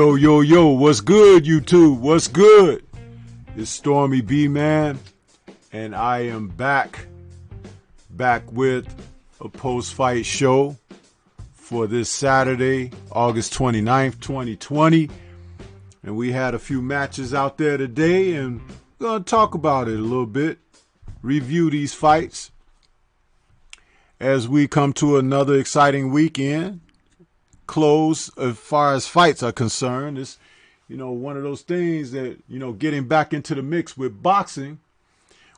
Yo, what's good, YouTube? What's good? It's STORMYBMAN, and I am back with a post-fight show for this Saturday, August 29th, 2020. And we had a few matches out there today, and we're going to talk about it a little bit, review these fights as we come to another exciting weekend. Close as far as fights are concerned. It's, one of those things that, getting back into the mix with boxing,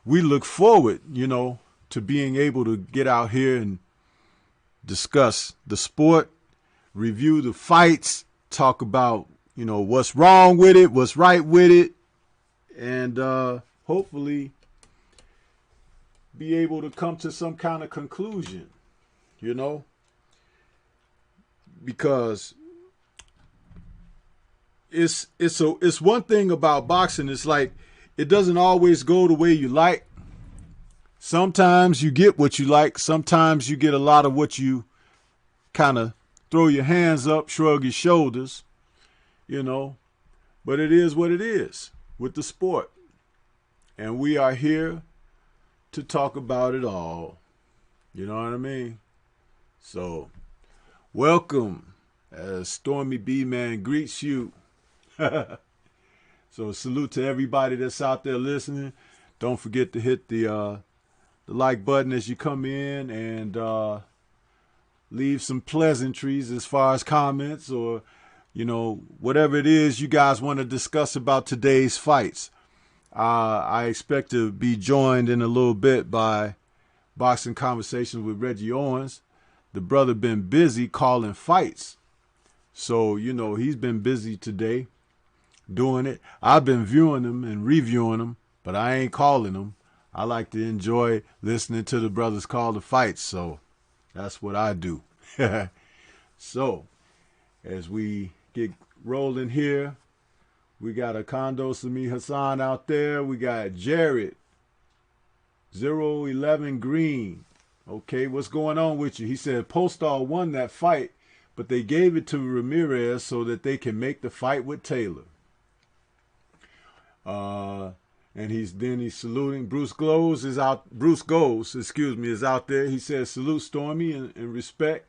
we look forward, to being able to get out here and discuss the sport, review the fights, talk about, what's wrong with it, what's right with it, and hopefully be able to come to some kind of conclusion, because it's one thing about boxing. It's like it doesn't always go the way you like. Sometimes you get what you like. Sometimes you get a lot of what you kind of throw your hands up, shrug your shoulders, But it is what it is with the sport. And we are here to talk about it all. You know what I mean? So, welcome as STORMYBMAN greets you. So salute to everybody that's out there listening. Don't forget to hit the like button as you come in, and leave some pleasantries as far as comments or, whatever it is you guys want to discuss about today's fights. I expect to be joined in a little bit by Boxing Conversations with Reggie Owens. The brother been busy calling fights. So, he's been busy today doing it. I've been viewing them and reviewing them, but I ain't calling them. I like to enjoy listening to the brothers call the fights. So that's what I do. So as we get rolling here, we got a Kondo Sami Hassan out there. We got Jared 011 Green. Okay, what's going on with you? He said POSTOL won that fight, but they gave it to Ramirez so that they can make the fight with Taylor. And he's saluting. Bruce Goes, is out there. He says, salute Stormy and respect.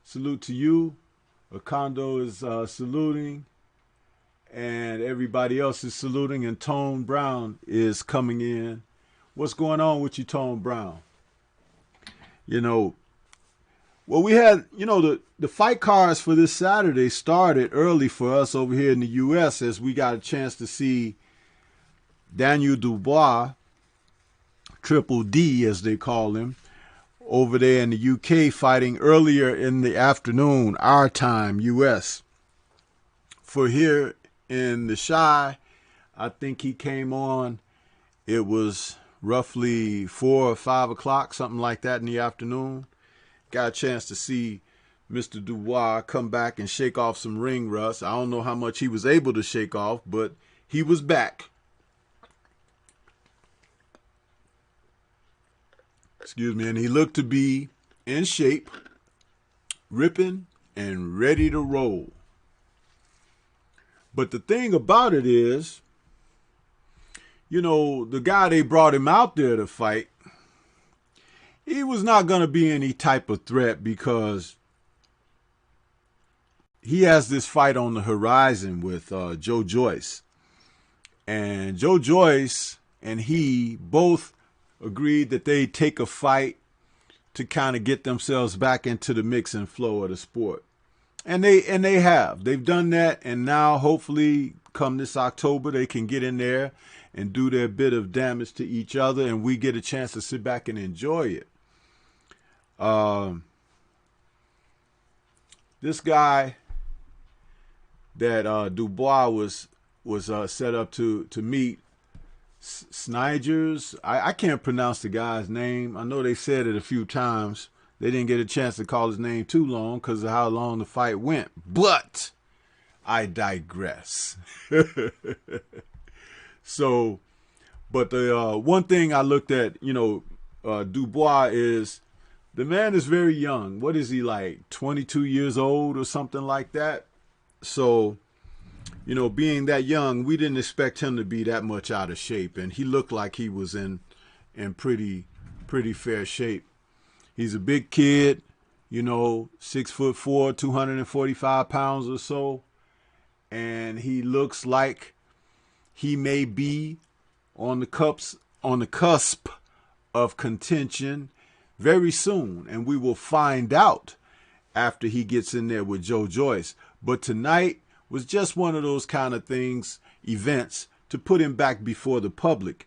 Salute to you. Kondo is saluting. And everybody else is saluting. And Tone Brown is coming in. What's going on with you, Tone Brown? Well, we had, the fight cards for this Saturday started early for us over here in the U.S. as we got a chance to see Daniel Dubois, Triple D as they call him, over there in the UK fighting earlier in the afternoon, our time, U.S. For here in the Shy, I think he came on, it was roughly 4 or 5 o'clock, something like that in the afternoon. Got a chance to see Mr. Dubois come back and shake off some ring rust. I don't know how much he was able to shake off, but he was back. Excuse me. And he looked to be in shape, ripping, and ready to roll. But the thing about it is, the guy they brought him out there to fight, he was not going to be any type of threat because he has this fight on the horizon with Joe Joyce. And Joe Joyce and he both agreed that they'd take a fight to kind of get themselves back into the mix and flow of the sport. And they have. They've done that, and now hopefully come this October they can get in there and do their bit of damage to each other, and we get a chance to sit back and enjoy it. This guy that Dubois was set up to meet, Sniders, I can't pronounce the guy's name. I know they said it a few times. They didn't get a chance to call his name too long because of how long the fight went. But I digress. So, but the one thing I looked at, Dubois is, the man is very young. What is he, like 22 years old or something like that? So you know, being that young, we didn't expect him to be that much out of shape, and he looked like he was in pretty fair shape. He's a big kid, you know, 6'4", 245 pounds or so, and he looks like he may be on the cusp of contention very soon, and we will find out after he gets in there with Joe Joyce. But tonight was just one of those kind of events to put him back before the public,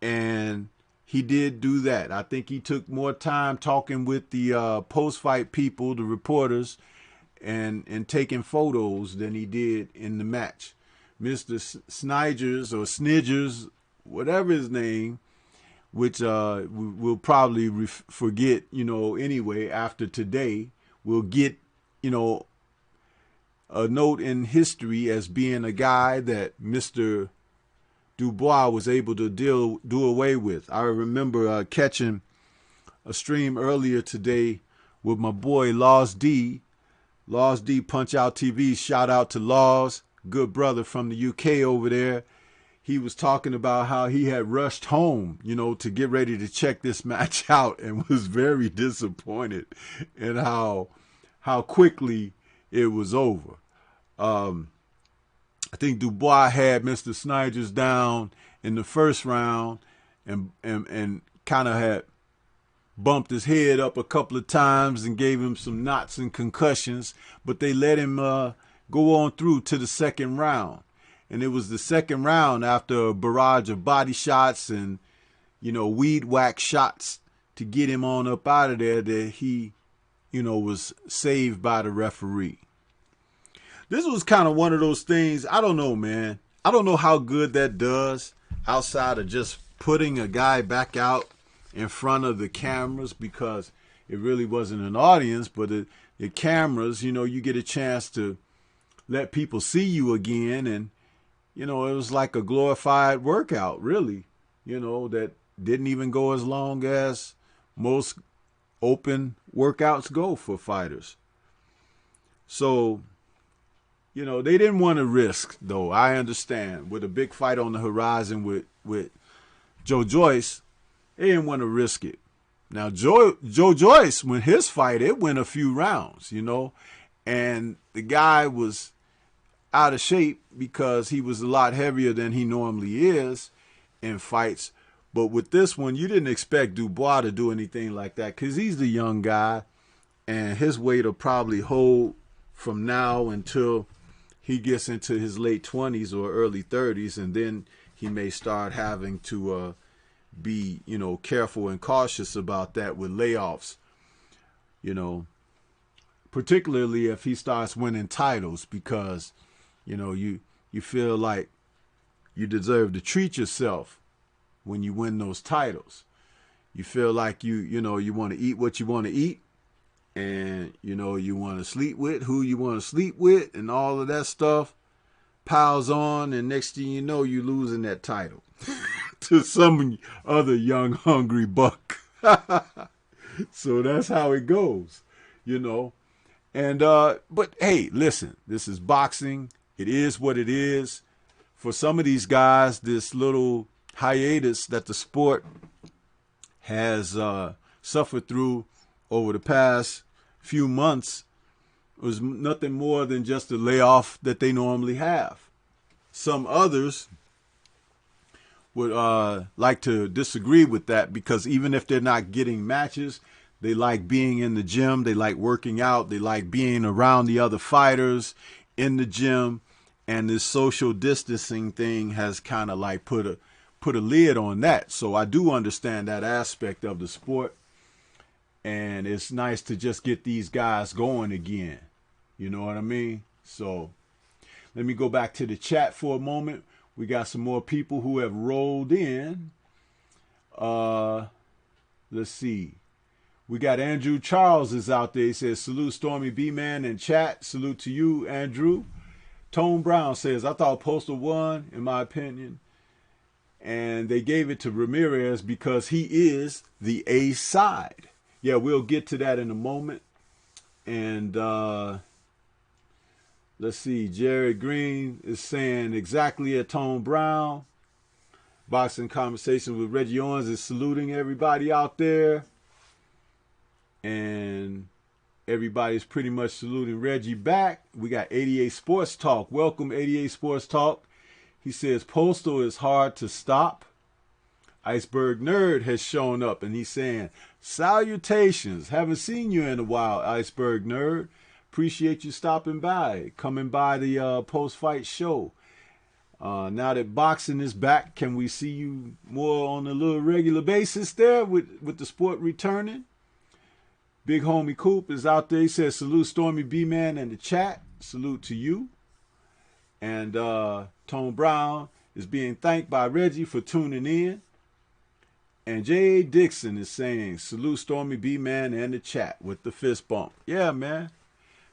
and he did do that. I think he took more time talking with the post-fight people, the reporters, and taking photos than he did in the match. Mr. Snidgers, whatever his name, which we'll probably forget, you know, anyway, after today, we'll get, you know, a note in history as being a guy that Mr. Dubois was able to do away with. I remember catching a stream earlier today with my boy Laws D. Laws D, Punch Out TV. Shout out to Laws, good brother from the UK over there. He was talking about how he had rushed home, you know, to get ready to check this match out, and was very disappointed in how quickly it was over. I think Dubois had Mr. Snidgers down in the first round and kind of had bumped his head up a couple of times and gave him some knots and concussions, but they let him go on through to the second round. And it was the second round, after a barrage of body shots and, you know, weed whack shots to get him on up out of there, that he, you know, was saved by the referee. This was kind of one of those things, I don't know, man. I don't know how good that does outside of just putting a guy back out in front of the cameras, because it really wasn't an audience, but the cameras, you know, you get a chance to let people see you again. And, you know, it was like a glorified workout, really, you know, that didn't even go as long as most open workouts go for fighters. So, you know, they didn't want to risk, though. I understand. With a big fight on the horizon with Joe Joyce, they didn't want to risk it. Now, Joe Joyce, when his fight, it went a few rounds, you know, and the guy was out of shape because he was a lot heavier than he normally is in fights. But with this one, you didn't expect Dubois to do anything like that, because he's the young guy, and his weight will probably hold from now until he gets into his late 20s or early 30s, and then he may start having to be, you know, careful and cautious about that with layoffs, you know, particularly if he starts winning titles, because, you know, you feel like you deserve to treat yourself when you win those titles. You feel like you know, you want to eat what you want to eat, and, you know, you want to sleep with who you want to sleep with, and all of that stuff piles on, and next thing you know, you're losing that title to some other young, hungry buck. So that's how it goes, you know. And but hey, listen, this is boxing. It is what it is. For some of these guys, this little hiatus that the sport has suffered through over the past few months was nothing more than just a layoff that they normally have. Some others would like to disagree with that, because even if they're not getting matches, they like being in the gym, they like working out, they like being around the other fighters in the gym, and this social distancing thing has kind of like put a lid on that. So I do understand that aspect of the sport, and it's nice to just get these guys going again. You know what I mean? So let me go back to the chat for a moment. We got some more people who have rolled in. Let's see. We got Andrew Charles is out there. He says, salute Stormy B-Man in chat. Salute to you, Andrew. Tone Brown says, I thought Postal won, in my opinion. And they gave it to Ramirez because he is the A side. Yeah, we'll get to that in a moment. And let's Let's see. Jared Green is saying exactly at Tone Brown. Boxing Conversations with Reggie Owens is saluting everybody out there. And everybody's pretty much saluting Reggie back. We got 88 Sports Talk. Welcome, 88 Sports Talk. He says, Postal is hard to stop. Iceberg Nerd has shown up, and he's saying, salutations. Haven't seen you in a while, Iceberg Nerd. Appreciate you stopping by, coming by the post-fight show. Now that boxing is back, can we see you more on a little regular basis there with the sport returning? Big homie Coop is out there. He says, salute STORMYBMAN in the chat. Salute to you. And Tone Brown is being thanked by Reggie for tuning in. And J.A. Dixon is saying, salute STORMYBMAN in the chat with the fist bump. Yeah, man.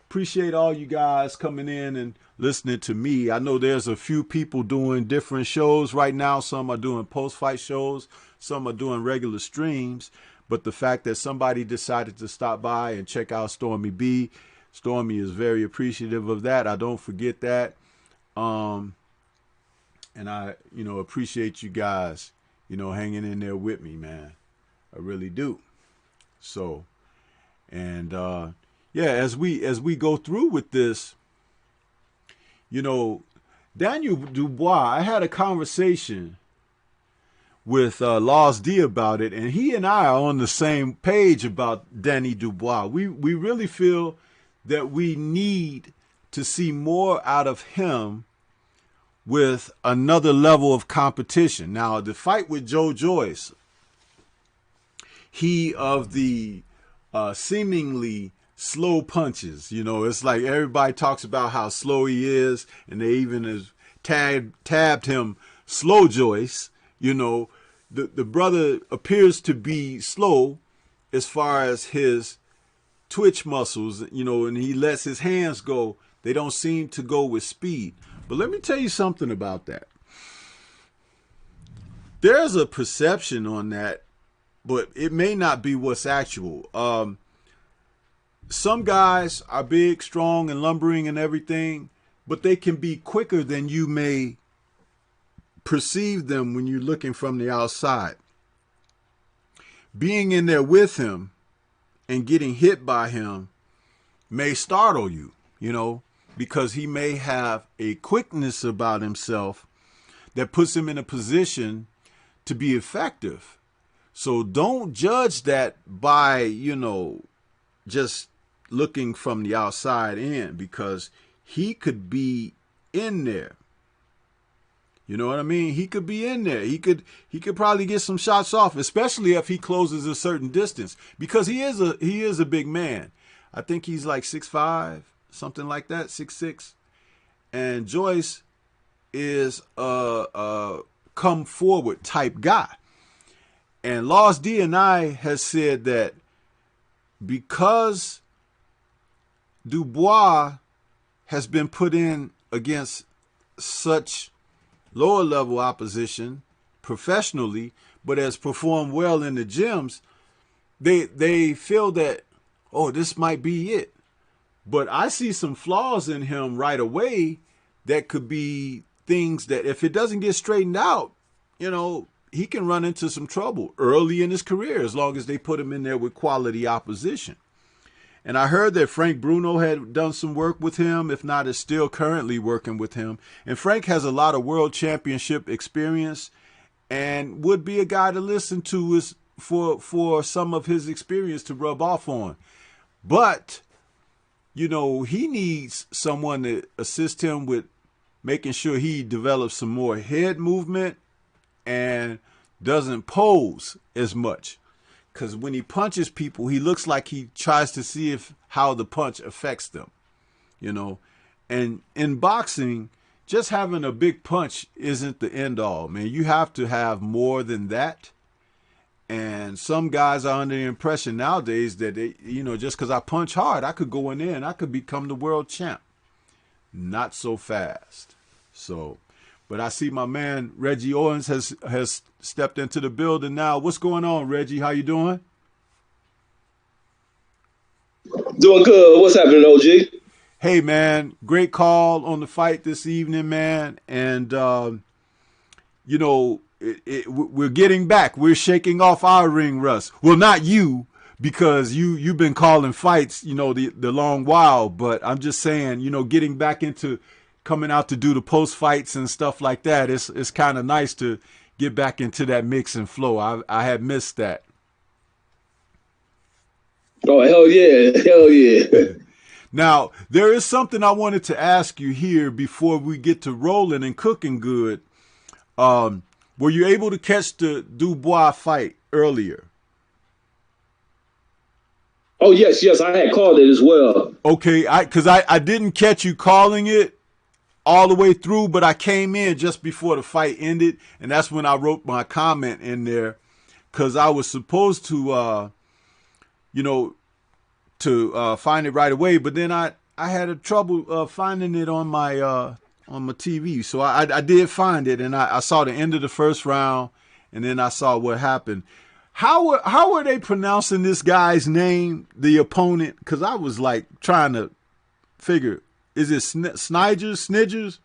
Appreciate all you guys coming in and listening to me. I know there's a few people doing different shows right now. Some are doing post-fight shows. Some are doing regular streams. But the fact that somebody decided to stop by and check out Stormy B, Stormy is very appreciative of that. I don't forget that. And I, appreciate you guys, hanging in there with me, man. I really do. So, and yeah, as we go through with this, Daniel Dubois, I had a conversation with Lost D about it, and he and I are on the same page about Danny Dubois. We really feel that we need to see more out of him with another level of competition. Now, the fight with Joe Joyce, he of the seemingly slow punches, it's like everybody talks about how slow he is, and they even has tabbed him Slow Joyce. The brother appears to be slow as far as his twitch muscles, and he lets his hands go. They don't seem to go with speed. But let me tell you something about that. There's a perception on that, but it may not be what's actual. Some guys are big, strong, and lumbering and everything, but they can be quicker than you may perceive them when you're looking from the outside. Being in there with him and getting hit by him may startle you, because he may have a quickness about himself that puts him in a position to be effective. So don't judge that by, just looking from the outside in, because he could be in there. You know what I mean? He could be in there. He could probably get some shots off, especially if he closes a certain distance, because he is a big man. I think he's like 6'5", something like that, 6'6". And Joyce is a come forward type guy. And Lost D and I has said that because Dubois has been put in against such lower level opposition professionally, but has performed well in the gyms, they feel that, oh, this might be it. But I see some flaws in him right away that could be things that if it doesn't get straightened out, he can run into some trouble early in his career as long as they put him in there with quality opposition. And I heard that Frank Bruno had done some work with him, if not is still currently working with him. And Frank has a lot of world championship experience and would be a guy to listen to for some of his experience to rub off on. But, he needs someone to assist him with making sure he develops some more head movement and doesn't pose as much. Because when he punches people, he looks like he tries to see how the punch affects them, And in boxing, just having a big punch isn't the end all, man. You have to have more than that. And some guys are under the impression nowadays that, just because I punch hard, I could go in there and I could become the world champ. Not so fast. So, but I see my man Reggie Owens has stepped into the building now. What's going on, Reggie? How you doing? Doing good. What's happening, OG? Hey, man, great call on the fight this evening, man. And, you know, we're getting back. We're shaking off our ring rust. Well, not you, because you've been calling fights, you know, the long while. But I'm just saying, you know, getting back into coming out to do the post fights and stuff like that. It's kind of nice to get back into that mix and flow. I had missed that. Oh, hell yeah. Hell yeah. Now, there is something I wanted to ask you here before we get to rolling and cooking good. Were you able to catch the Dubois fight earlier? Oh, yes, I had called it as well. Okay, because I didn't catch you calling it all the way through, but I came in just before the fight ended, and that's when I wrote my comment in there, because I was supposed to, you know, to find it right away, but then I had a trouble finding it on my TV. So I did find it, and I saw the end of the first round, and then I saw what happened. How are they pronouncing this guy's name, the opponent? Because I was like trying to figure, is it Snidgers?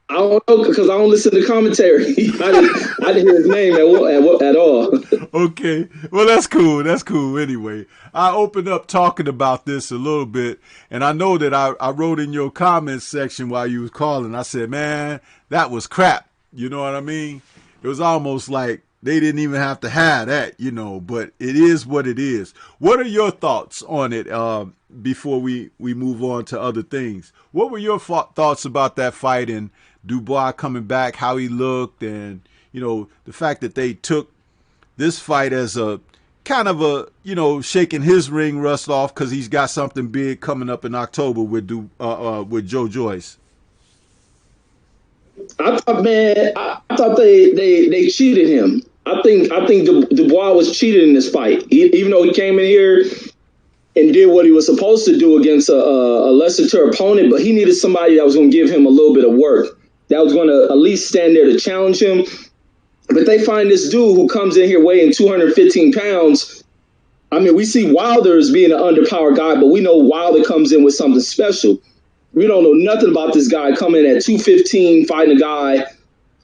I don't know because I don't listen to commentary. I didn't hear his name at all. Okay. Well, that's cool. That's cool. Anyway, I opened up talking about this a little bit, and I know that I wrote in your comments section while you was calling. I said, man, that was crap. You know what I mean? It was almost like they didn't even have to have that, you know, but it is what it is. What are your thoughts on it before we move on to other things? What were your thoughts about that fight and Dubois coming back, how he looked, and, you know, the fact that they took this fight as a kind of a, you know, shaking his ring rust off because he's got something big coming up in October with Joe Joyce? I thought they cheated him. I think Dubois was cheated in this fight. Even though he came in here and did what he was supposed to do against a lesser tier opponent, but he needed somebody that was going to give him a little bit of work, that was going to at least stand there to challenge him. But they find this dude who comes in here weighing 215 pounds. I mean, we see Wilder as being an underpowered guy, but we know Wilder comes in with something special. We don't know nothing about this guy coming in at 215, fighting a guy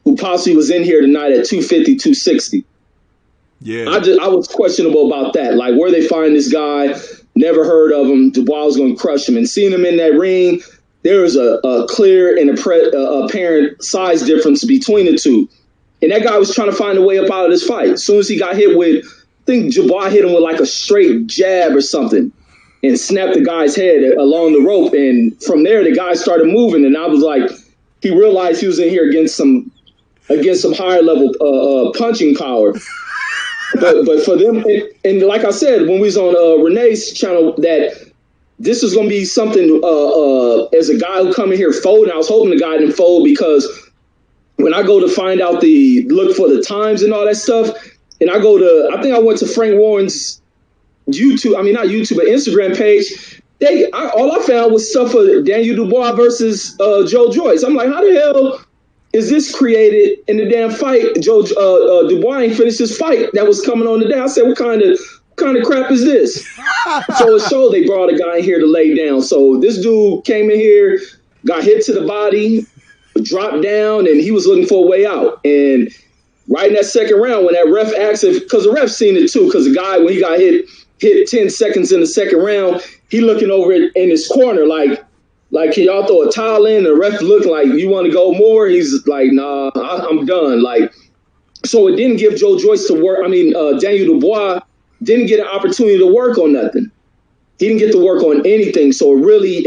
who possibly was in here tonight at 250, 260. Yeah. I was questionable about that. Like, where they find this guy, never heard of him. Dubois was going to crush him. And seeing him in that ring, there was a clear and apparent size difference between the two. And that guy was trying to find a way up out of this fight. As soon as he got hit with, I think Dubois hit him with like a straight jab or something and snapped the guy's head along the rope. And from there, the guy started moving. And I was like, he realized he was in here against some higher level punching power. But for them, and like I said, when we was on Renee's channel, that this is going to be something as a guy who come in here folding. I was hoping the guy didn't fold, because when I go to find out look for the times and all that stuff, and I went to Frank Warren's YouTube, I mean, not YouTube, but Instagram page. All I found was stuff for Daniel Dubois versus Joe Joyce. I'm like, how the hell is this created in the damn fight? Dubois ain't finished his fight that was coming on today. I said, what kind of crap is this? So it showed they brought a guy in here to lay down. So this dude came in here, got hit to the body, dropped down, and he was looking for a way out. And right in that second round, when that ref asked if, because the ref seen it too, because the guy, when he got hit 10 seconds in the second round, he looking over in his corner like, can y'all throw a towel in? The ref looking like, you want to go more? He's like, nah, I'm done. Like, so it didn't give Joe Joyce to work. I mean, Daniel Dubois didn't get an opportunity to work on nothing. He didn't get to work on anything. So it really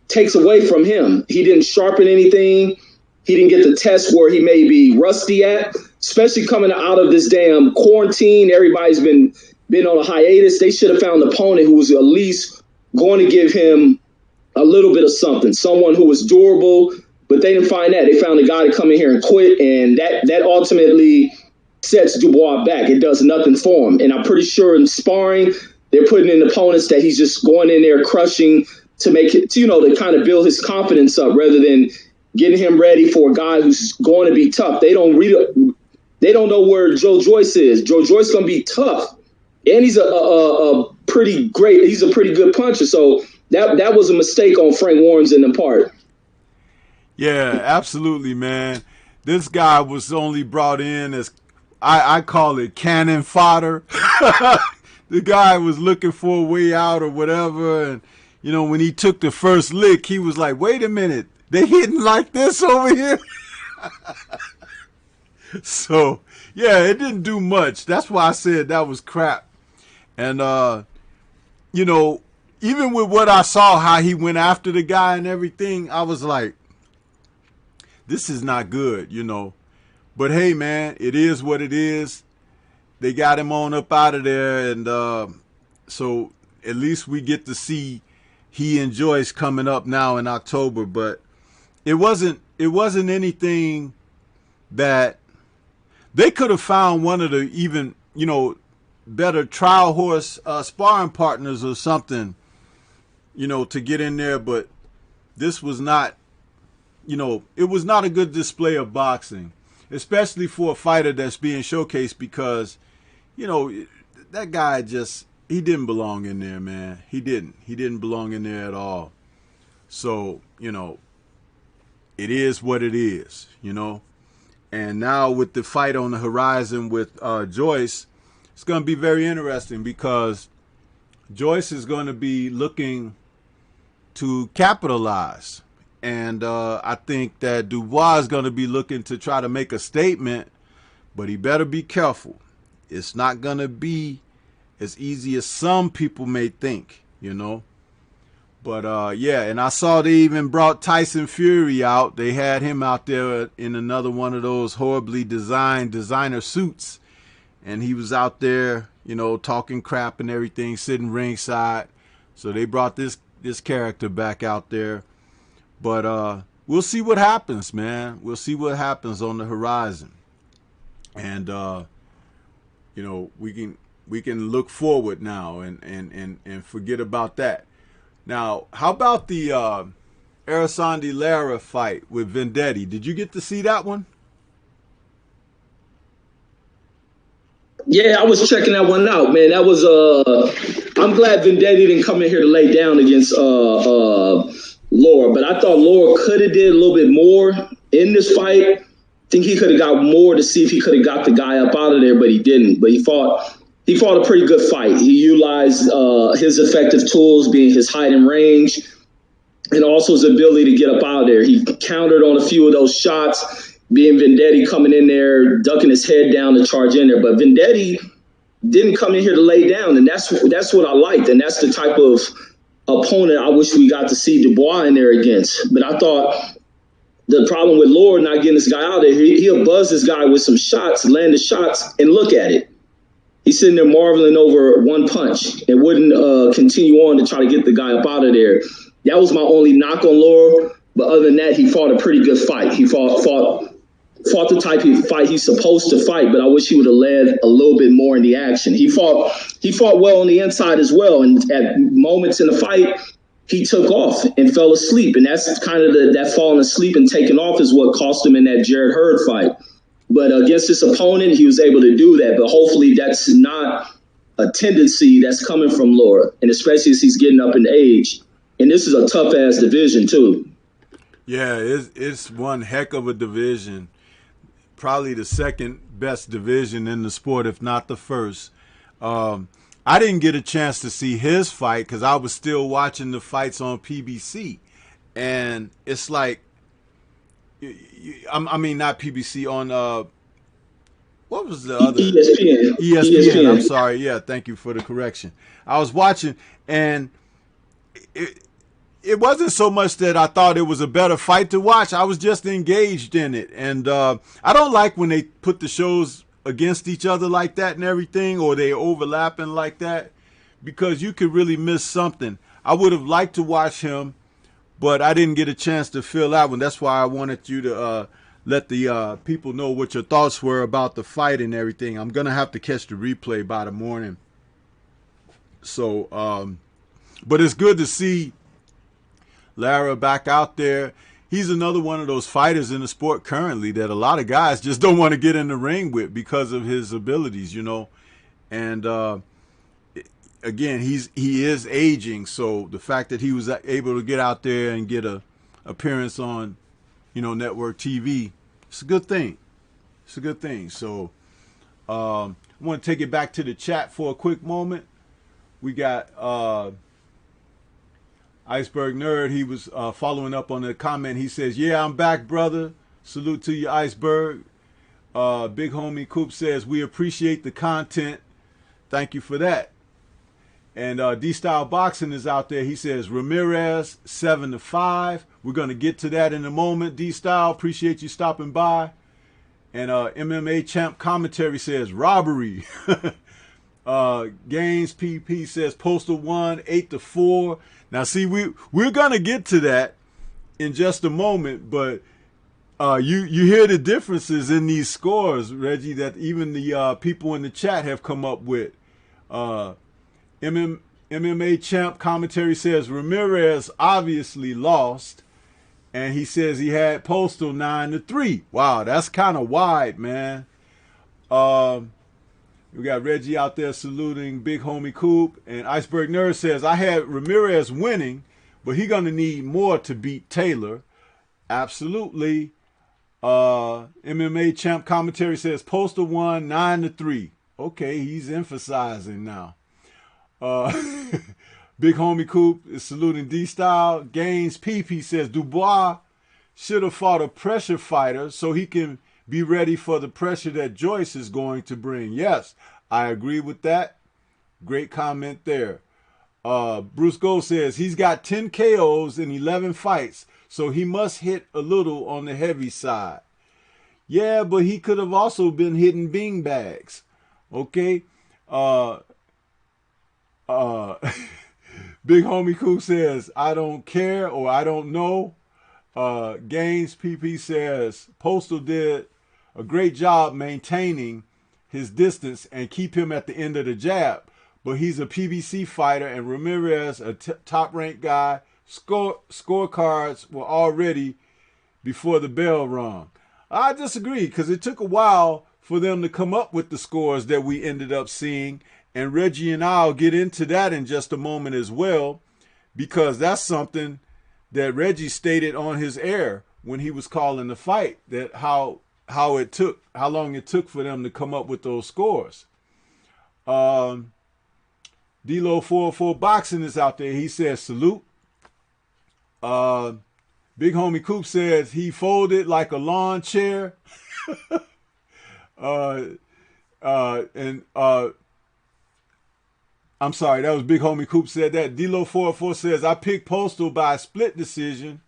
takes away from him. He didn't sharpen anything. He didn't get the test where he may be rusty at, especially coming out of this damn quarantine. Everybody's been on a hiatus. They should have found an opponent who was at least going to give him a little bit of something, someone who was durable, but they didn't find that. They found a guy to come in here and quit, and that ultimately sets Dubois back. It does nothing for him. And I'm pretty sure in sparring, they're putting in opponents that he's just going in there crushing to make it, to kind of build his confidence up, rather than getting him ready for a guy who's going to be tough. They don't know where Joe Joyce is. Joe Joyce is going to be tough. And he's a pretty great. He's a pretty good puncher. So that was a mistake on Frank Warren's in the part. Yeah, absolutely, man. This guy was only brought in as I call it cannon fodder. The guy was looking for a way out or whatever, and you know, when he took the first lick, he was like, "Wait a minute, they hitting like this over here." So yeah, it didn't do much. That's why I said that was crap. And you know, even with what I saw, how he went after the guy and everything, I was like, this is not good, you know. But hey, man, it is what it is. They got him on up out of there, and so at least we get to see he and Joyce coming up now in October. But it wasn't anything that they could have found one of the even, you know, better trial horse sparring partners or something, you know, to get in there. But this was not, you know, it was not a good display of boxing, especially for a fighter that's being showcased, because, you know, that guy just, he didn't belong in there, man. He didn't belong in there at all. So, you know, it is what it is, you know. And now with the fight on the horizon with Joyce, it's going to be very interesting, because Joyce is going to be looking to capitalize. And I think that Dubois is going to be looking to try to make a statement, but he better be careful. It's not going to be as easy as some people may think, you know. But, yeah, and I saw they even brought Tyson Fury out. They had him out there in another one of those horribly designed designer suits. And he was out there, you know, talking crap and everything, sitting ringside. So they brought this character back out there. But we'll see what happens, man. We'll see what happens on the horizon. And, you know, we can look forward now and forget about that. Now, how about the Arasandi Lara fight with Vendetti? Did you get to see that one? Yeah, I was checking that one out, man. That was I'm glad Vendetti didn't come in here to lay down against Laura, but I thought Laura could have did a little bit more in this fight. I think he could have got more to see if he could have got the guy up out of there, but he didn't. But he fought a pretty good fight. He utilized his effective tools, being his height and range, and also his ability to get up out of there. He countered on a few of those shots, being Vendetti coming in there, ducking his head down to charge in there. But Vendetti didn't come in here to lay down, and that's what I liked, and that's the type of opponent I wish we got to see Dubois in there against. But I thought the problem with Lord not getting this guy out there, he'll buzz this guy with some shots, land the shots, and look at it. He's sitting there marveling over one punch and wouldn't continue on to try to get the guy up out of there. That was my only knock on Laura. But other than that, he fought a pretty good fight. He fought the type of fight he's supposed to fight, but I wish he would have led a little bit more in the action. He fought well on the inside as well, and at moments in the fight, he took off and fell asleep, and that's kind of that falling asleep and taking off is what cost him in that Jared Hurd fight. But against this opponent, he was able to do that, but hopefully that's not a tendency that's coming from Laura, and especially as he's getting up in age. And this is a tough-ass division, too. Yeah, it's one heck of a division. Probably the second best division in the sport, if not the first. I didn't get a chance to see his fight because I was still watching the fights on PBC. And it's like, I mean, not PBC, on, what was the other? ESPN. I'm sorry. Yeah, thank you for the correction. I was watching, and it wasn't so much that I thought it was a better fight to watch. I was just engaged in it. And I don't like when they put the shows against each other like that and everything, or they overlapping like that, because you could really miss something. I would have liked to watch him, but I didn't get a chance to fill that one. That's why I wanted you to let the people know what your thoughts were about the fight and everything. I'm going to have to catch the replay by the morning. So, but it's good to see Lara back out there. He's another one of those fighters in the sport currently that a lot of guys just don't want to get in the ring with because of his abilities, you know. And again, he is aging, so the fact that he was able to get out there and get a appearance on, network TV, it's a good thing. It's a good thing. So I want to take it back to the chat for a quick moment. We got Iceberg Nerd. He was following up on the comment. He says, "Yeah, I'm back, brother. Salute to you, Iceberg." Big Homie Coop says, "We appreciate the content. Thank you for that." And D-Style Boxing is out there. He says, "Ramirez 7-5. We're going to get to that in a moment. D-Style, appreciate you stopping by. And MMA Champ Commentary says, "Robbery." Gaines PP says, "Postal 1, 8-4. Now, see, we're going to get to that in just a moment, but you hear the differences in these scores, Reggie, that even the people in the chat have come up with. MMA Champ Commentary says Ramirez obviously lost, and he says he had Postal 9-3. Wow, that's kind of wide, man. We got Reggie out there saluting Big Homie Coop, and Iceberg Nerd says, "I had Ramirez winning, but he gonna need more to beat Taylor." Absolutely. MMA Champ Commentary says Postal won 9-3. Okay, he's emphasizing now. Big Homie Coop is saluting D-Style. Gaines PP says Dubois should have fought a pressure fighter so he can be ready for the pressure that Joyce is going to bring. Yes, I agree with that. Great comment there. Bruce Gold says he's got 10 KOs in 11 fights, so he must hit a little on the heavy side. Yeah, but he could have also been hitting bean bags. Okay. Big Homie Coop says, "I don't care," or "I don't know." Gaines PP says Postal did a great job maintaining his distance and keep him at the end of the jab, but he's a PBC fighter and Ramirez a top-ranked guy. Scorecards were already before the bell rung. I disagree, because it took a while for them to come up with the scores that we ended up seeing. And Reggie and I'll get into that in just a moment as well, because that's something that Reggie stated on his air when he was calling the fight, that how long it took for them to come up with those scores. D-Lo 404 Boxing is out there. He says salute. Big Homie Coop says he folded like a lawn chair. I'm sorry, that was Big Homie Coop said that. D-Lo 404 says, "I picked Postal by a split decision,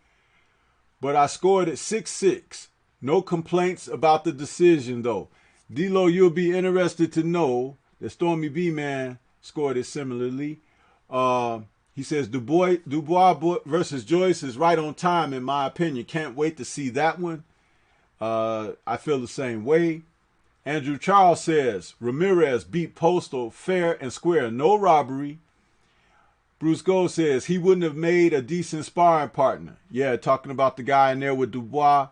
but I scored it 6-6. No complaints about the decision, though." D-Lo, you'll be interested to know that Stormy B-Man scored it similarly. He says, Dubois versus Joyce is right on time, in my opinion. Can't wait to see that one. I feel the same way. Andrew Charles says, Ramirez beat Postal fair and square, no robbery. Bruce Gold says, he wouldn't have made a decent sparring partner. Yeah, talking about the guy in there with Dubois.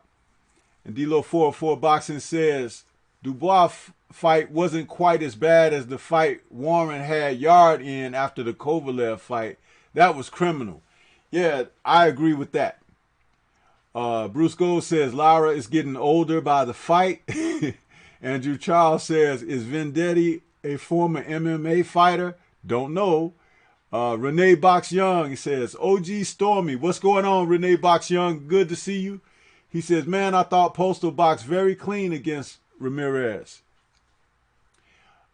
And D-Lo 404 Boxing says, Dubois fight wasn't quite as bad as the fight Warren had Yard in after the Kovalev fight. That was criminal. Yeah, I agree with that. Bruce Gold says, Lara is getting older by the fight. Andrew Charles says, is Vendetti a former MMA fighter? Don't know. Renee Box Young, he says, OG Stormy, what's going on, Renee Box Young? Good to see you. He says, man, I thought Postal boxed very clean against Ramirez.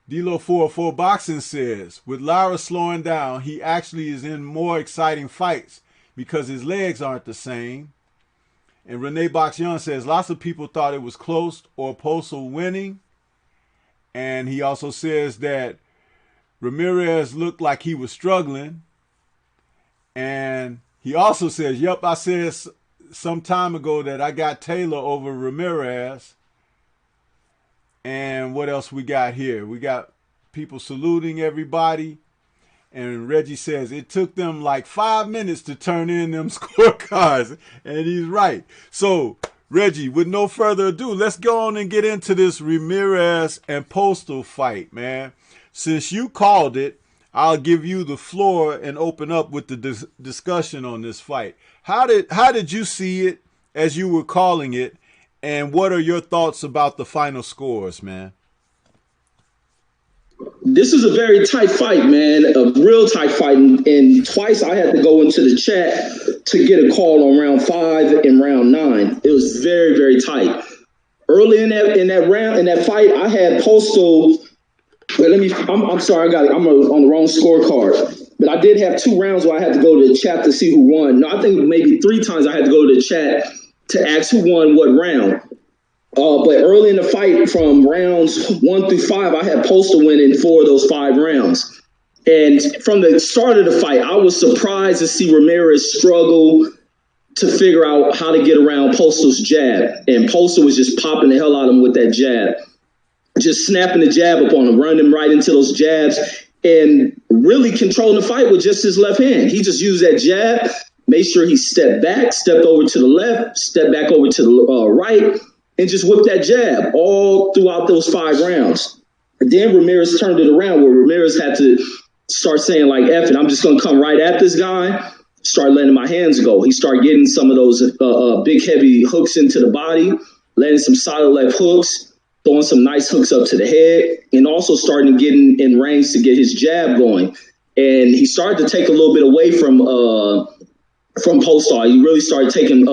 D-Lo 404 Boxing says, with Lara slowing down, he actually is in more exciting fights because his legs aren't the same. And Renee Box Young says, lots of people thought it was close or Postal winning. And he also says that Ramirez looked like he was struggling. And he also says, yep, I said some time ago that I got Taylor over Ramirez. And what else we got here? We got people saluting everybody. And Reggie says, it took them like 5 minutes to turn in them scorecards. And he's right. So, Reggie, with no further ado, let's go on and get into this Ramirez and Postal fight, man. Since you called it, I'll give you the floor and open up with the discussion on this fight. How did you see it as you were calling it, and what are your thoughts about the final scores, man? This is a very tight fight, man, a real tight fight. And twice I had to go into the chat to get a call on round 5 and round 9. It was very, very tight. Early in that fight, I had Postal. But I'm sorry, I'm on the wrong scorecard. But I did have 2 rounds where I had to go to the chat to see who won. No, I think maybe 3 times I had to go to the chat to ask who won what round. But early in the fight, from rounds 1 through 5, I had Postal winning 4 of those 5 rounds. And from the start of the fight, I was surprised to see Ramirez struggle to figure out how to get around Postal's jab. And Postal was just popping the hell out of him with that jab. Just snapping the jab up on him, running him right into those jabs, and really controlling the fight with just his left hand. He just used that jab, made sure he stepped back, stepped over to the left, stepped back over to the right, and just whipped that jab all throughout those 5 rounds. And then Ramirez turned it around, where Ramirez had to start saying, like, F it, I'm just going to come right at this guy, start letting my hands go. He started getting some of those big, heavy hooks into the body, letting some solid left hooks, throwing some nice hooks up to the head, and also starting to get in range to get his jab going. And he started to take a little bit away from Postal. He really started taking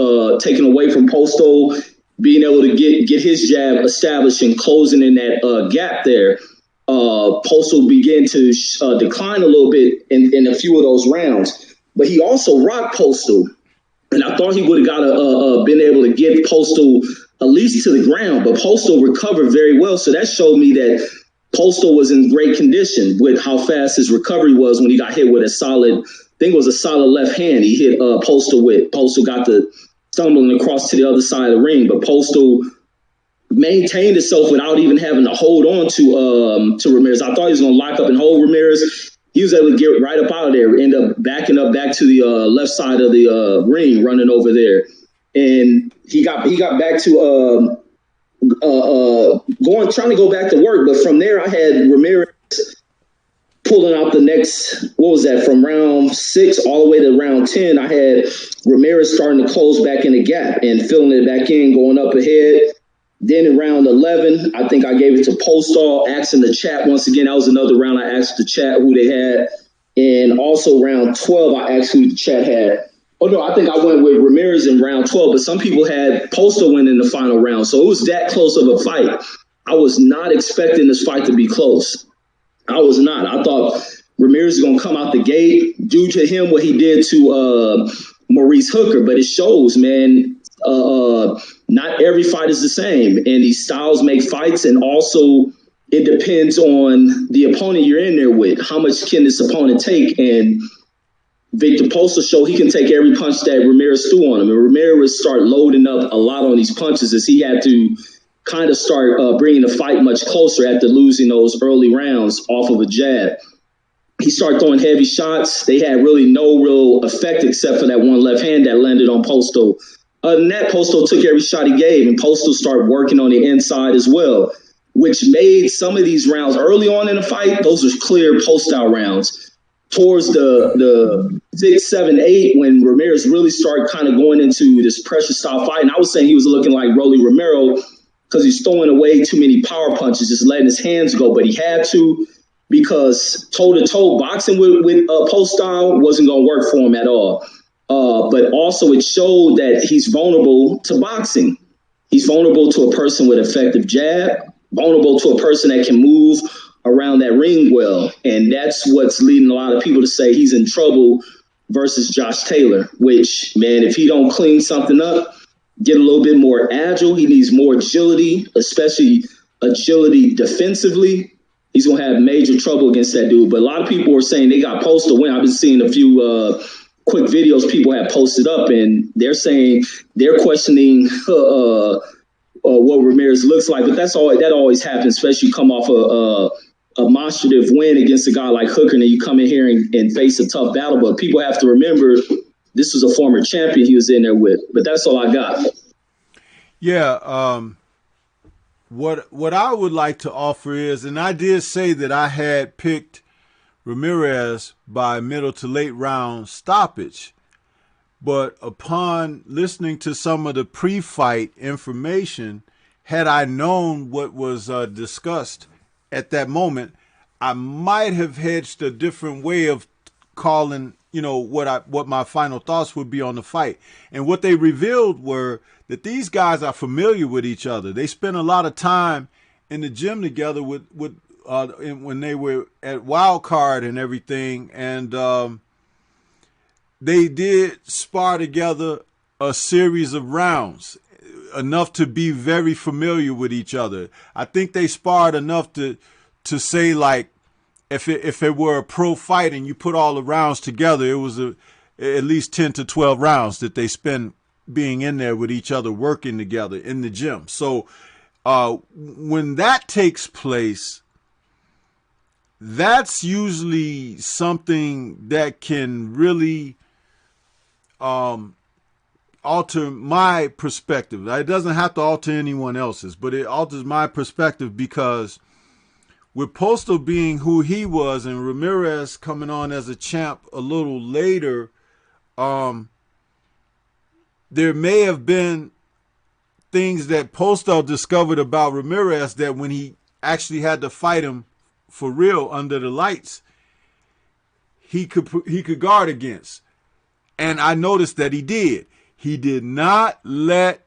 away from Postal, being able to get his jab established and closing in that gap there. Postal began to decline a little bit in a few of those rounds. But he also rocked Postal. And I thought he would have been able to get Postal at least to the ground, but Postal recovered very well. So that showed me that Postal was in great condition with how fast his recovery was when he got hit with a solid, I think it was a solid left hand he hit Postal with. Postal got the stumbling across to the other side of the ring, but Postal maintained himself without even having to hold on to Ramirez. I thought he was going to lock up and hold Ramirez. He was able to get right up out of there, end up backing up back to the left side of the ring, running over there. And he got back to trying to go back to work. But from there, I had Ramirez pulling out the next, what was that, from round 6 all the way to round 10. I had Ramirez starting to close back in the gap and filling it back in, going up ahead. Then in round 11, I think I gave it to Postal, asking the chat once again. That was another round I asked the chat who they had. And also round 12, I asked who the chat had. Oh, no, I think I went with Ramirez in round 12, but some people had Postal win in the final round. So it was that close of a fight. I was not expecting this fight to be close. I was not. I thought Ramirez was going to come out the gate due to him what he did to Maurice Hooker. But it shows, man, not every fight is the same. And these styles make fights. And also it depends on the opponent you're in there with. How much can this opponent take? And Victor Postal showed he can take every punch that Ramirez threw on him. And Ramirez started loading up a lot on these punches as he had to kind of start bringing the fight much closer after losing those early rounds off of a jab. He started throwing heavy shots. They had really no real effect except for that one left hand that landed on Postal. Other than that, Postal took every shot he gave, and Postal started working on the inside as well, which made some of these rounds early on in the fight, those were clear Postal rounds. Towards the 6, 7, 8, when Ramirez really started kind of going into this pressure style fight, and I was saying he was looking like Rolly Romero because he's throwing away too many power punches, just letting his hands go. But he had to, because toe-to-toe boxing with Postal wasn't going to work for him at all. But also it showed that he's vulnerable to boxing. He's vulnerable to a person with effective jab, vulnerable to a person that can move around that ring well. And that's what's leading a lot of people to say he's in trouble versus Josh Taylor, which, man, if he don't clean something up, get a little bit more agile, he needs more agility, especially agility defensively, he's going to have major trouble against that dude. But a lot of people are saying they got Postal win. I've been seeing a few quick videos people have posted up, and they're saying they're questioning what Ramirez looks like. But that always happens, especially you come off a demonstrative win against a guy like Hooker, and then you come in here and face a tough battle. But people have to remember this was a former champion he was in there with. But that's all I got. Yeah. What I would like to offer is, and I did say that I had picked Ramirez by middle to late round stoppage. But upon listening to some of the pre-fight information, had I known what was discussed at that moment, I might have hedged a different way of calling, what my final thoughts would be on the fight. And what they revealed were that these guys are familiar with each other. They spent a lot of time in the gym together when they were at Wild Card and everything, and they did spar together a series of rounds, enough to be very familiar with each other. I think they sparred enough to say, like, if it were a pro fight and you put all the rounds together, it was at least 10 to 12 rounds that they spend being in there with each other, working together in the gym. So when that takes place, that's usually something that can really alter my perspective. It doesn't have to alter anyone else's, but it alters my perspective, because with Postal being who he was and Ramirez coming on as a champ a little later, there may have been things that Postal discovered about Ramirez that when he actually had to fight him for real under the lights, he could guard against. And I noticed that he did. He did not let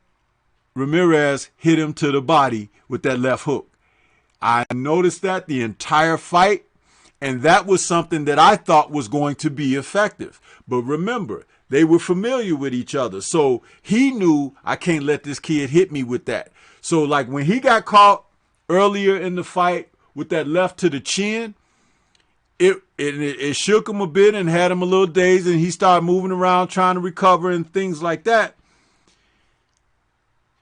Ramirez hit him to the body with that left hook. I noticed that the entire fight, and that was something that I thought was going to be effective. But remember, they were familiar with each other. So he knew, I can't let this kid hit me with that. So like when he got caught earlier in the fight with that left to the chin, it shook him a bit and had him a little dazed, and he started moving around trying to recover and things like that.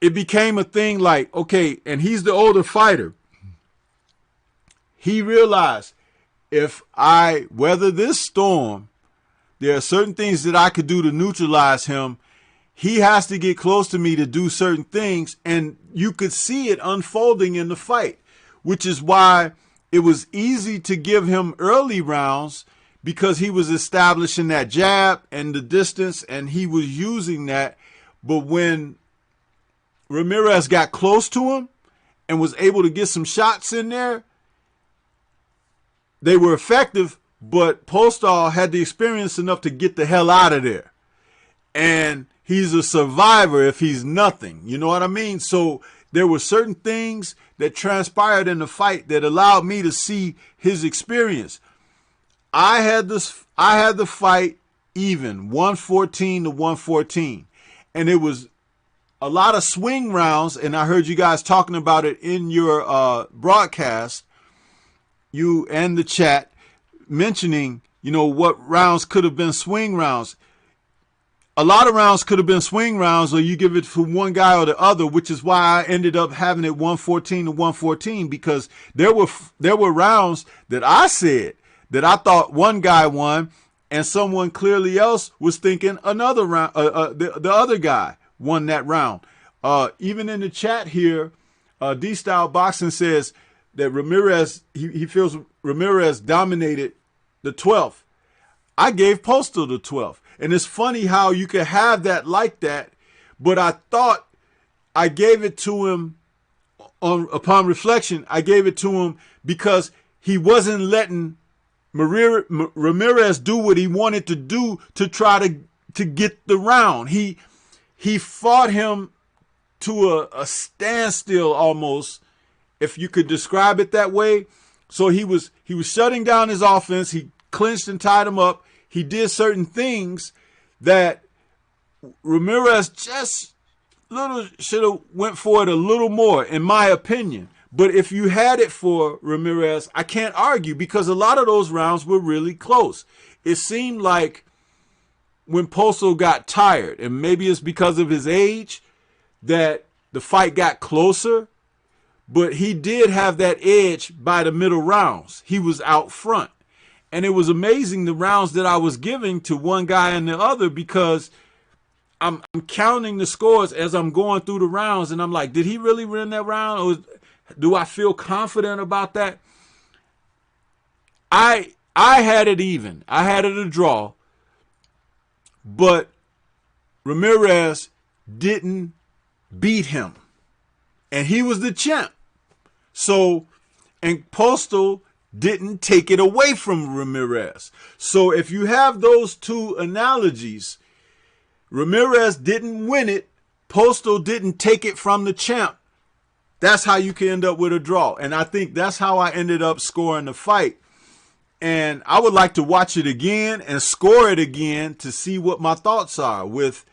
It became a thing like, okay, and he's the older fighter. He realized, if I weather this storm, there are certain things that I could do to neutralize him. He has to get close to me to do certain things, and you could see it unfolding in the fight, which is why it was easy to give him early rounds, because he was establishing that jab and the distance, and he was using that. But when Ramirez got close to him and was able to get some shots in there, they were effective, but Postal had the experience enough to get the hell out of there. And he's a survivor if he's nothing. You know what I mean? So there were certain things that transpired in the fight that allowed me to see his experience. I had the fight even, 114 to 114. And it was a lot of swing rounds, and I heard you guys talking about it in your broadcast, you and the chat, mentioning, what rounds could have been swing rounds. A lot of rounds could have been swing rounds, or you give it for one guy or the other, which is why I ended up having it 114 to 114, because there were rounds that I said that I thought one guy won, and someone clearly else was thinking another round, the other guy won that round. Even in the chat here, D-Style Boxing says that Ramirez, he feels Ramirez dominated the 12th. I gave Postal the 12th. And it's funny how you can have that like that, but I thought I gave it to him upon reflection. I gave it to him because he wasn't letting Ramirez do what he wanted to do to try to get the round. He fought him to a standstill almost, if you could describe it that way. So he was shutting down his offense. He clinched and tied him up. He did certain things that Ramirez just should have went for it a little more, in my opinion. But if you had it for Ramirez, I can't argue, because a lot of those rounds were really close. It seemed like when Postal got tired, and maybe it's because of his age, that the fight got closer, but he did have that edge by the middle rounds. He was out front. And it was amazing the rounds that I was giving to one guy and the other, because I'm counting the scores as I'm going through the rounds, and I'm like, did he really win that round, or do I feel confident about that? I I had it even. I had it a draw. But Ramirez didn't beat him. And he was the champ. So, and Postal didn't take it away from Ramirez. So if you have those two analogies, Ramirez didn't win it. Postal didn't take it from the champ. That's how you can end up with a draw. And I think that's how I ended up scoring the fight. And I would like to watch it again and score it again to see what my thoughts are with,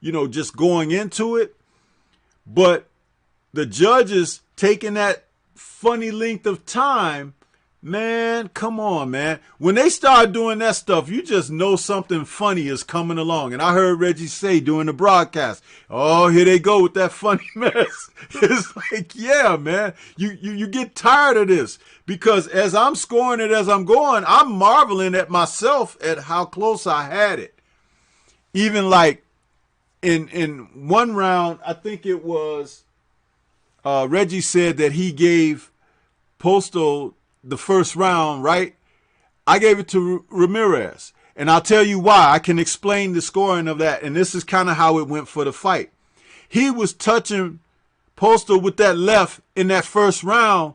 just going into it. But the judges taking that funny length of time, man, come on, man. When they start doing that stuff, you just know something funny is coming along. And I heard Reggie say during the broadcast, oh, here they go with that funny mess. It's like, yeah, man, you get tired of this. Because as I'm scoring it as I'm going, I'm marveling at myself at how close I had it. Even like in one round, I think it was Reggie said that he gave Postal the first round, right? I gave it to Ramirez. And I'll tell you why. I can explain the scoring of that. And this is kind of how it went for the fight. He was touching Postal with that left in that first round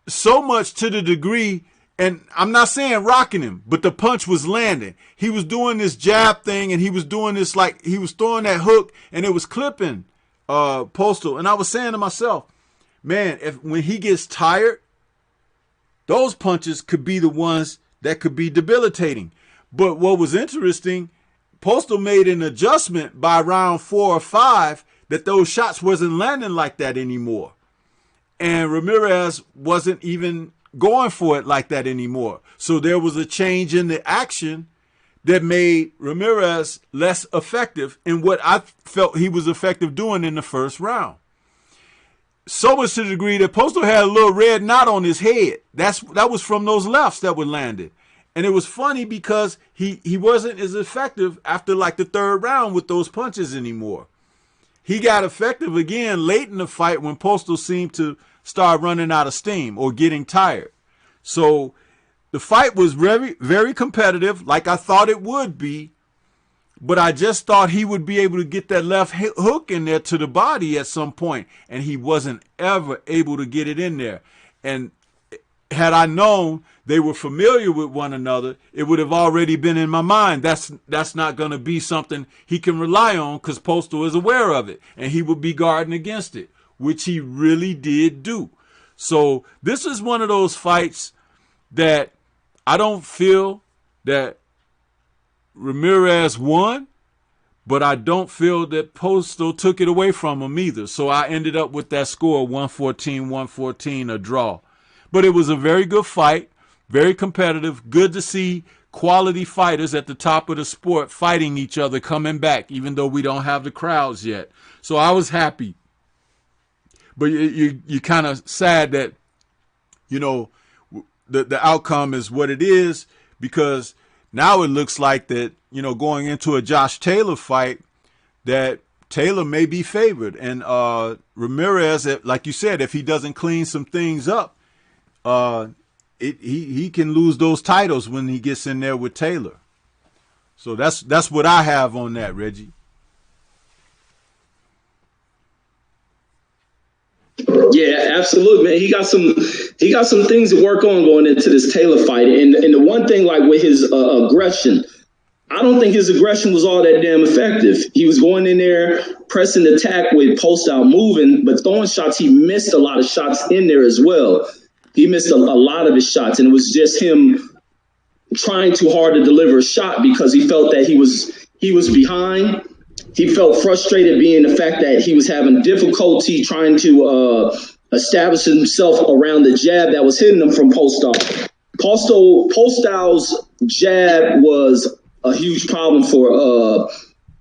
so much to the degree, and I'm not saying rocking him, but the punch was landing. He was doing this jab thing, and he was doing this like he was throwing that hook, and it was clipping Postal. And I was saying to myself, man, when he gets tired, those punches could be the ones that could be debilitating. But what was interesting, Postal made an adjustment by round 4 or 5 that those shots wasn't landing like that anymore. And Ramirez wasn't even going for it like that anymore. So there was a change in the action that made Ramirez less effective in what I felt he was effective doing in the first round. So much to the degree that Postal had a little red knot on his head. That was from those lefts that were landed. And it was funny because he wasn't as effective after like the third round with those punches anymore. He got effective again late in the fight when Postal seemed to start running out of steam or getting tired. So the fight was very, very competitive, like I thought it would be. But I just thought he would be able to get that left hook in there to the body at some point, and he wasn't ever able to get it in there. And had I known they were familiar with one another, it would have already been in my mind. That's not going to be something he can rely on because Postal is aware of it, and he would be guarding against it, which he really did do. So this is one of those fights that I don't feel that Ramirez won, but I don't feel that Postal took it away from him either. So I ended up with that score, 114-114, a draw. But it was a very good fight, very competitive. Good to see quality fighters at the top of the sport fighting each other, coming back, even though we don't have the crowds yet. So I was happy. But you're kind of sad that, the outcome is what it is, because now it looks like that, going into a Josh Taylor fight, that Taylor may be favored. And Ramirez, like you said, if he doesn't clean some things up, he can lose those titles when he gets in there with Taylor. So that's what I have on that, Reggie. Yeah, absolutely, man. He got some things to work on going into this Taylor fight. And the one thing, like with his aggression, I don't think his aggression was all that damn effective. He was going in there, pressing the attack with post out moving, but throwing shots, he missed a lot of shots in there as well. He missed a lot of his shots, and it was just him trying too hard to deliver a shot because he felt that he was behind. He felt frustrated being the fact that he was having difficulty trying to establish himself around the jab that was hitting him from Postal. Postal's jab was a huge problem for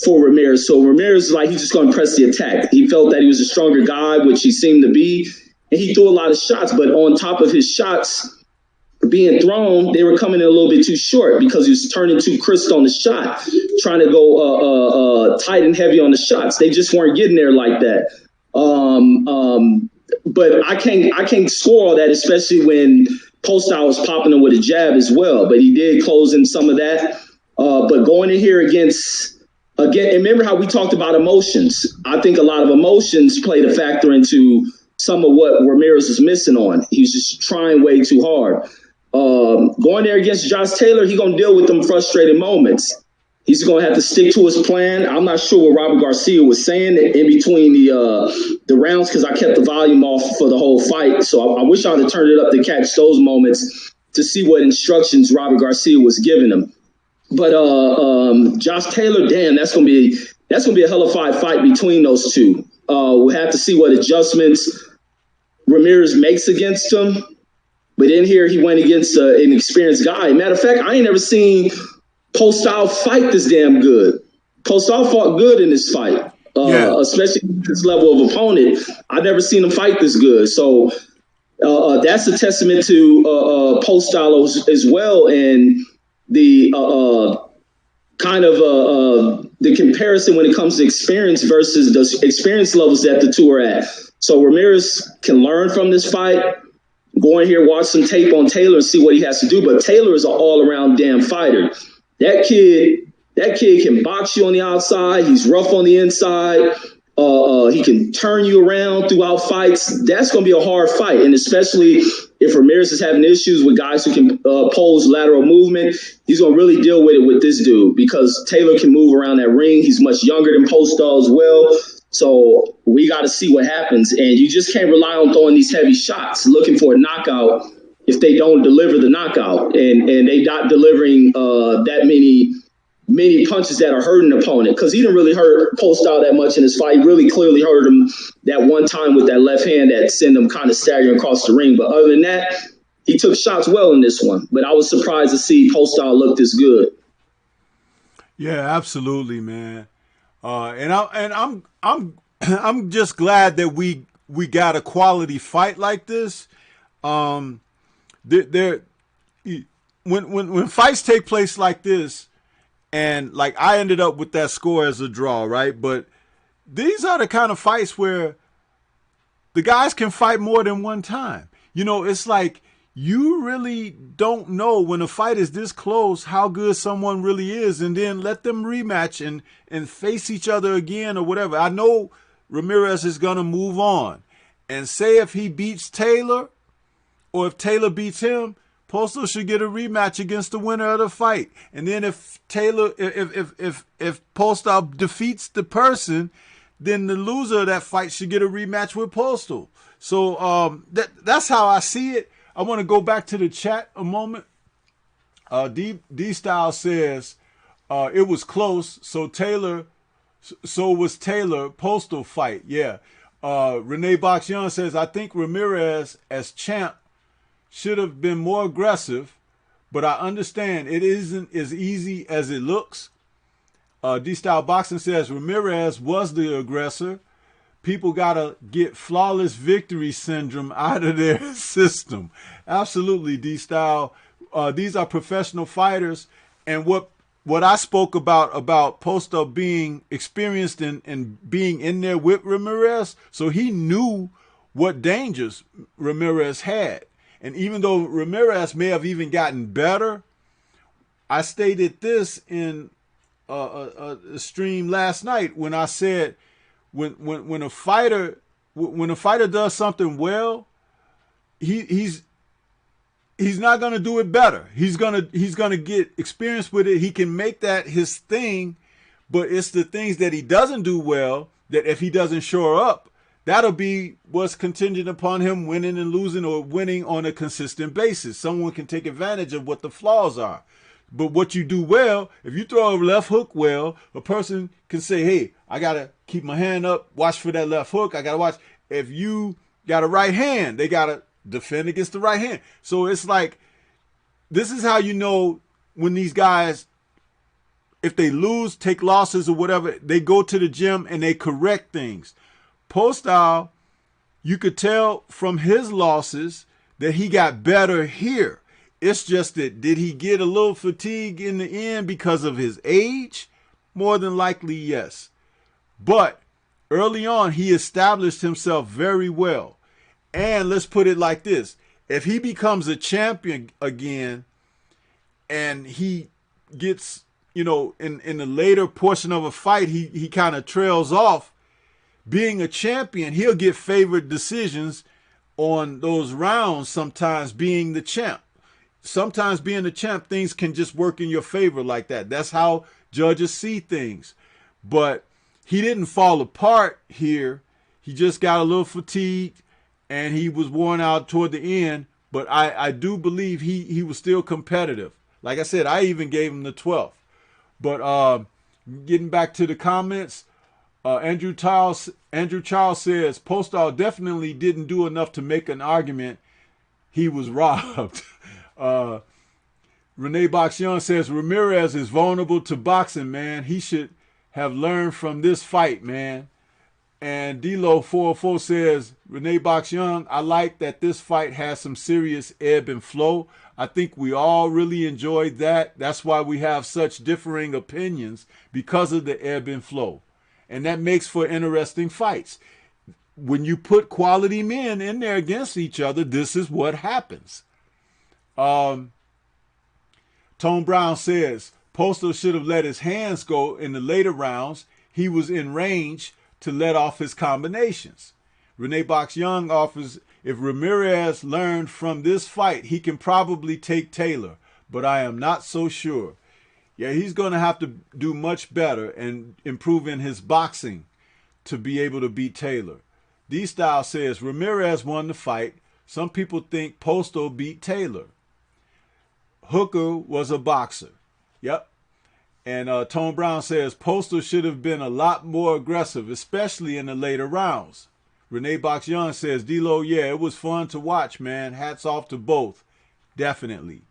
Ramirez. So Ramirez, like, he's just going to press the attack. He felt that he was a stronger guy, which he seemed to be, and he threw a lot of shots. But on top of his shots being thrown, they were coming in a little bit too short because he was turning too crisp on the shot, trying to go tight and heavy on the shots. They just weren't getting there like that. But I can't score all that, especially when Postal was popping him with a jab as well, but he did close in some of that. But going in here against, again, and remember how we talked about emotions. I think a lot of emotions played a factor into some of what Ramirez was missing on. He was just trying way too hard. Going there against Josh Taylor, he's going to deal with them frustrated moments. He's going to have to stick to his plan. I'm not sure what Robert Garcia was saying in between the rounds because I kept the volume off for the whole fight. So I wish I would have turned it up to catch those moments to see what instructions Robert Garcia was giving him. But Josh Taylor, damn, that's gonna be a hell of a fight between those two. We'll have to see what adjustments Ramirez makes against him. But in here, he went against an experienced guy. Matter of fact, I ain't never seen Postal fight this damn good. Postal fought good in this fight, especially this level of opponent. I've never seen him fight this good. So that's a testament to Postal as well, and the the comparison when it comes to experience versus the experience levels that the two are at. So Ramirez can learn from this fight. Go in here, watch some tape on Taylor and see what he has to do. But Taylor is an all-around damn fighter. That kid can box you on the outside. He's rough on the inside. He can turn you around throughout fights. That's going to be a hard fight. And especially if Ramirez is having issues with guys who can pose lateral movement, he's going to really deal with it with this dude because Taylor can move around that ring. He's much younger than Postal as well. So we got to see what happens. And you just can't rely on throwing these heavy shots, looking for a knockout if they don't deliver the knockout. And they not delivering that many punches that are hurting the opponent, because he didn't really hurt Postal that much in his fight. He really clearly hurt him that one time with that left hand that sent him kind of staggering across the ring. But other than that, he took shots well in this one. But I was surprised to see Postal look this good. Yeah, absolutely, man. And I'm just glad that we got a quality fight like this. When fights take place like this, and like I ended up with that score as a draw, right? But these are the kind of fights where the guys can fight more than one time. You know, it's like you really don't know when a fight is this close how good someone really is, and then let them rematch and face each other again or whatever. I know Ramirez is going to move on. And say if he beats Taylor or if Taylor beats him, Postal should get a rematch against the winner of the fight. And then if Postal defeats the person, then the loser of that fight should get a rematch with Postal. So that's how I see it. I want to go back to the chat a moment. D-Style says it was close, so was Taylor Postal fight. Yeah. Renee Box-Young says, I think Ramirez as champ should have been more aggressive, but I understand it isn't as easy as it looks. D-Style Boxing says Ramirez was the aggressor. People got to get flawless victory syndrome out of their system. Absolutely, D-Style. These are professional fighters. And what I spoke about Postal being experienced and being in there with Ramirez, so he knew what dangers Ramirez had. And even though Ramirez may have even gotten better, I stated this in a stream last night when I said, when a fighter does something well, he's not gonna do it better. He's gonna get experience with it. He can make that his thing, but it's the things that he doesn't do well that if he doesn't shore up, that'll be what's contingent upon him winning and losing or winning on a consistent basis. Someone can take advantage of what the flaws are. But what you do well, if you throw a left hook well, a person can say, hey, I got to keep my hand up, watch for that left hook. I got to watch. If you got a right hand, they got to defend against the right hand. So it's like, this is how you know when these guys, if they lose, take losses or whatever, they go to the gym and they correct things. Postal, you could tell from his losses that he got better here. It's just that, did he get a little fatigue in the end because of his age? More than likely, yes. But early on, he established himself very well. And let's put it like this. If he becomes a champion again and he gets, in the later portion of a fight, he kind of trails off, being a champion, he'll get favored decisions on those rounds, sometimes being the champ. Sometimes being the champ, things can just work in your favor like that. That's how judges see things. But he didn't fall apart here. He just got a little fatigued and he was worn out toward the end. But I do believe he was still competitive. Like I said, I even gave him the 12th. But getting back to the comments, Andrew Charles says, Postol definitely didn't do enough to make an argument he was robbed. Renee Boxion says, Ramirez is vulnerable to boxing, man. He should have learned from this fight, man. And D-Lo404 says, Renee Boxion, I like that this fight has some serious ebb and flow. I think we all really enjoyed that. That's why we have such differing opinions, because of the ebb and flow. And that makes for interesting fights. When you put quality men in there against each other, this is what happens. Tone Brown says, Postal should have let his hands go in the later rounds. He was in range to let off his combinations. Renee Box Young offers, if Ramirez learned from this fight, he can probably take Taylor, but I am not so sure. Yeah, he's going to have to do much better and improve in his boxing to be able to beat Taylor. D-Style says, Ramirez won the fight. Some people think Postal beat Taylor. Hooker was a boxer. Yep. And Tone Brown says, Postal should have been a lot more aggressive, especially in the later rounds. Renee Box Young says, D-Lo, yeah, it was fun to watch, man. Hats off to both. Definitely.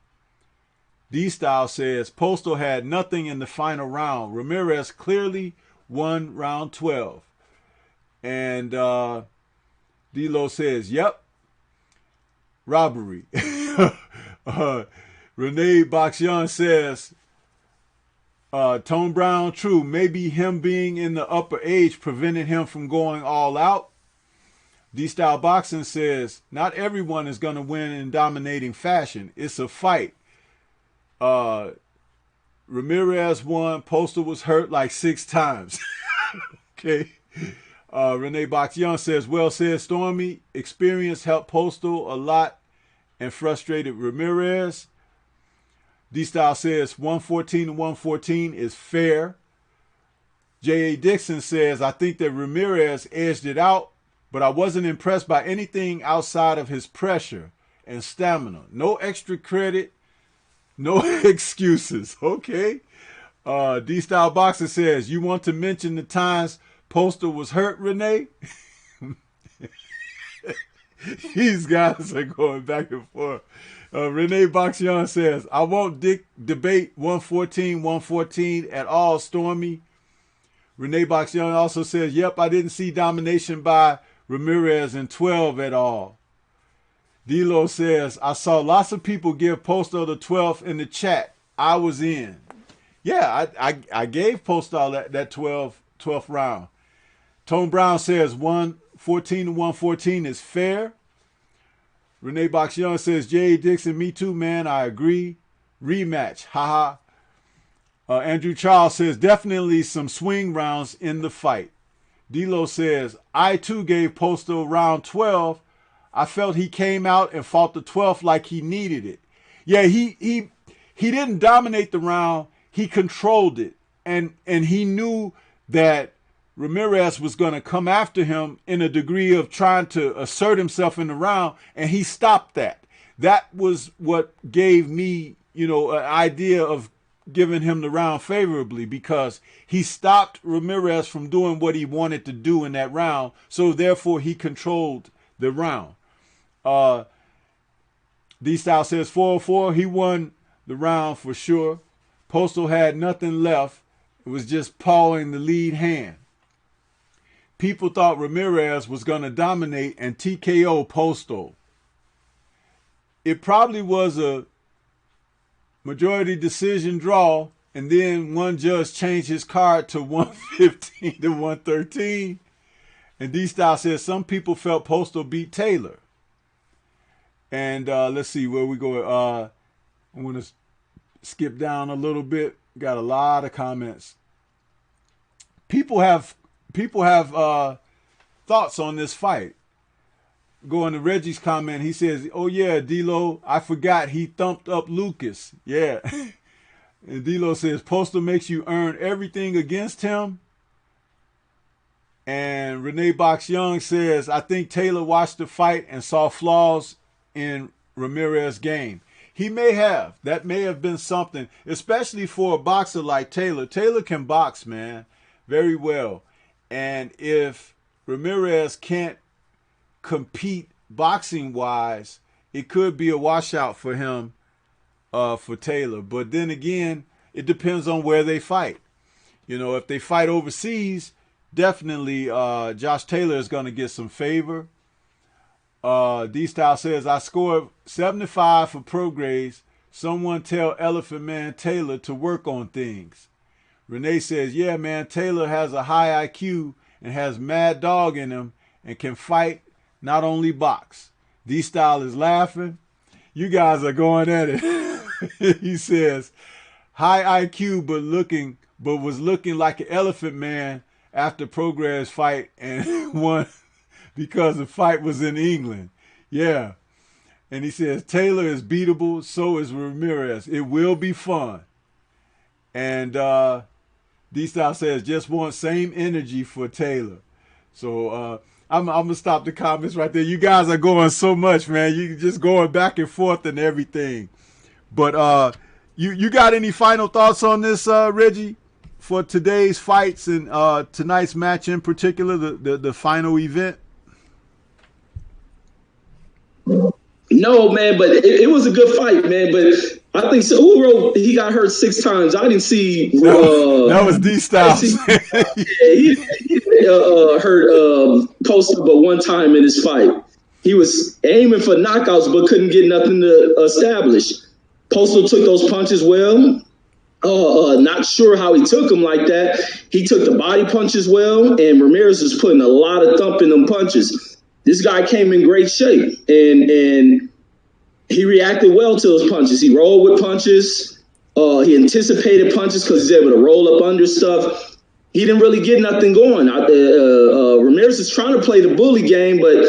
D-Style says, Postal had nothing in the final round. Ramirez clearly won round 12. And D-Lo says, yep, robbery. Renee Boxion says, Tone Brown, true, maybe him being in the upper age prevented him from going all out. D-Style Boxing says, not everyone is going to win in dominating fashion. It's a fight. Ramirez won. Postal was hurt like 6 times. Okay. Renee Boxion says, well said, Stormy. Experience helped Postal a lot and frustrated Ramirez. D-Style says 114 to 114 is fair. J.A. Dixon says, I think that Ramirez edged it out, but I wasn't impressed by anything outside of his pressure and stamina. No extra credit, no excuses. Okay. D-Style Boxer says, you want to mention the times Postal was hurt, Renee? These guys are going back and forth. Renee Boxion says, I won't debate 114 at all, Stormy. Renee Boxion also says, yep, I didn't see domination by Ramirez in 12 at all. D-Lo says, I saw lots of people give Postal the 12th in the chat. I was in. Yeah, I gave Postal that 12th round. Tone Brown says 114 to 114 is fair. Renee Boxion says, J.A. Dixon, me too, man. I agree. Rematch. Haha. Andrew Charles says, definitely some swing rounds in the fight. D-Lo says, I too gave Postal round 12. I felt he came out and fought the 12th like he needed it. Yeah, he didn't dominate the round. He controlled it. And he knew that Ramirez was going to come after him in a degree of trying to assert himself in the round, and he stopped that. That was what gave me, an idea of giving him the round favorably, because he stopped Ramirez from doing what he wanted to do in that round, so therefore he controlled the round. D-Style says 404, he won the round for sure. Postal had nothing left. It was just pawing the lead hand. People thought Ramirez was going to dominate and TKO Postal. It probably was a majority decision draw, and then one judge changed his card to 115 to 113. And D-Style says some people felt Postal beat Taylor. And let's see where we go. I'm going to skip down a little bit. Got a lot of comments. People have thoughts on this fight. Going to Reggie's comment, he says, "Oh yeah, D-Lo, I forgot he thumped up Lucas." Yeah. And D-Lo says, "Postal makes you earn everything against him." And Renee Box Young says, "I think Taylor watched the fight and saw flaws in Ramirez's game." He may have. That may have been something, especially for a boxer like Taylor. Taylor can box, man, very well. And if Ramirez can't compete boxing-wise, it could be a washout for him, for Taylor. But then again, it depends on where they fight. You know, if they fight overseas, definitely Josh Taylor is going to get some favor. D-Style says, "I scored 75 for Prograis. Someone tell Elephant Man Taylor to work on things." Renee says, "Yeah, man, Taylor has a high IQ and has mad dog in him and can fight, not only box." D-Style is laughing. You guys are going at it. He says, "High IQ but was looking like an Elephant Man after Prograis fight and won because the fight was in England." Yeah. And he says, "Taylor is beatable, so is Ramirez. It will be fun." And D-Style says, "Just want same energy for Taylor." So I'm going to stop the comments right there. You guys are going so much, man. You just going back and forth and everything. But you got any final thoughts on this, Reggie, for today's fights and tonight's match in particular, the final event? No, man, but it was a good fight, man. But I think so. Who wrote he got hurt 6 times? I didn't see. That was D-Style. He hurt Postal but one time in his fight. He was aiming for knockouts but couldn't get nothing to establish. Postal took those punches well. Not sure how he took them like that. He took the body punches well, and Ramirez was putting a lot of thump in them punches. This guy came in great shape, and he reacted well to those punches. He rolled with punches. He anticipated punches because he's able to roll up under stuff. He didn't really get nothing going. Ramirez is trying to play the bully game, but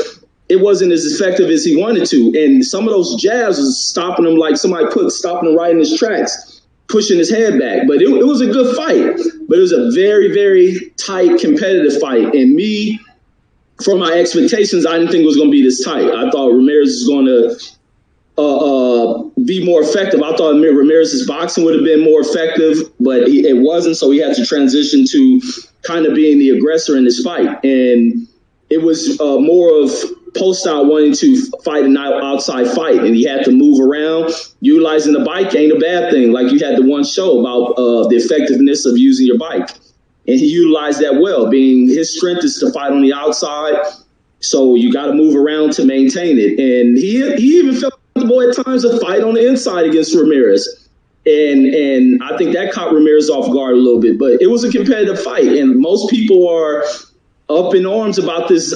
it wasn't as effective as he wanted to. And some of those jabs was stopping him like somebody stopping him right in his tracks, pushing his head back. But it was a good fight. But it was a very, very tight, competitive fight. And me, for my expectations, I didn't think it was going to be this tight. I thought Ramirez was going to be more effective. I thought Ramirez's boxing would have been more effective, but it wasn't. So he had to transition to kind of being the aggressor in this fight. And it was more of Postal wanting to fight an outside fight, and he had to move around. Utilizing the bike ain't a bad thing. Like you had the one show about the effectiveness of using your bike. And he utilized that well, being his strength is to fight on the outside. So you got to move around to maintain it. And he even felt comfortable at times to fight on the inside against Ramirez. And I think that caught Ramirez off guard a little bit. But it was a competitive fight. And most people are up in arms about this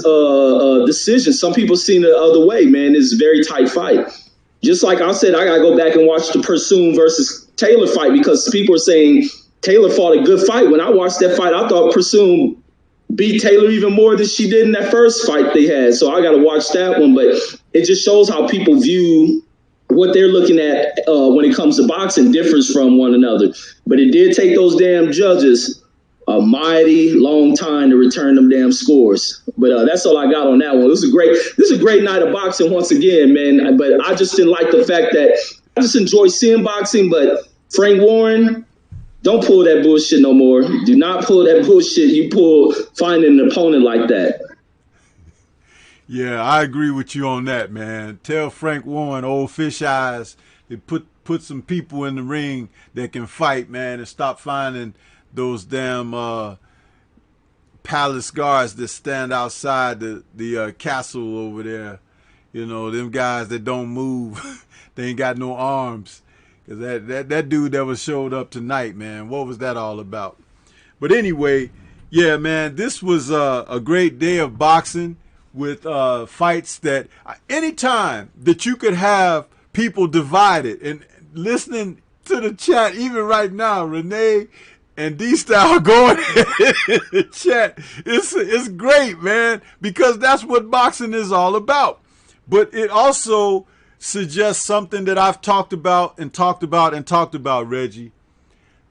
decision. Some people seen it the other way, man. It's a very tight fight. Just like I said, I got to go back and watch the Pursoon versus Taylor fight because people are saying Taylor fought a good fight. When I watched that fight, I thought Pursoon beat Taylor even more than she did in that first fight they had. So I got to watch that one. But it just shows how people view what they're looking at when it comes to boxing differs from one another. But it did take those damn judges a mighty long time to return them damn scores. But that's all I got on that one. This is a great night of boxing once again, man. But I just didn't like the fact that I just enjoy seeing boxing. But Frank Warren, don't pull that bullshit no more. Do not pull that bullshit you pull finding an opponent like that. Yeah, I agree with you on that, man. Tell Frank Warren, old fish eyes, to put some people in the ring that can fight, man, and stop finding those damn palace guards that stand outside the castle over there. You know, them guys that don't move. They ain't got no arms. Cause that dude that was showed up tonight, man, what was that all about? But anyway, yeah, man, this was a great day of boxing. fights that anytime that you could have people divided. And listening to the chat, even right now, Renee and D-Style going in the chat, it's great, man, because that's what boxing is all about. But it also suggests something that I've talked about, Reggie.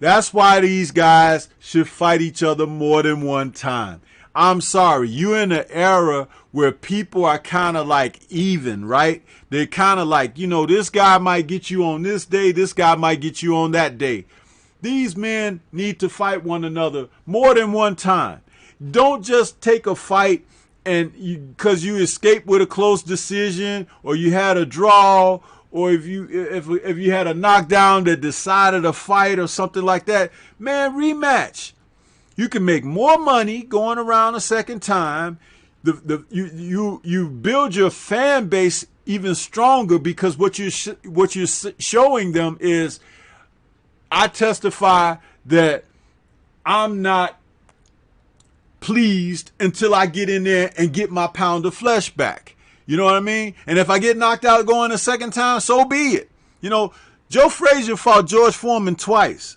That's why these guys should fight each other more than one time. I'm sorry, you're in an era where people are kind of like even, right? They're kind of like, this guy might get you on this day, this guy might get you on that day. These men need to fight one another more than one time. Don't just take a fight and because you escaped with a close decision, or you had a draw, or if you had a knockdown that decided a fight or something like that, man, rematch. You can make more money going around a second time. You build your fan base even stronger, because what you're showing them is, I testify that I'm not pleased until I get in there and get my pound of flesh back. You know what I mean? And if I get knocked out going a second time, so be it. Joe Frazier fought George Foreman twice,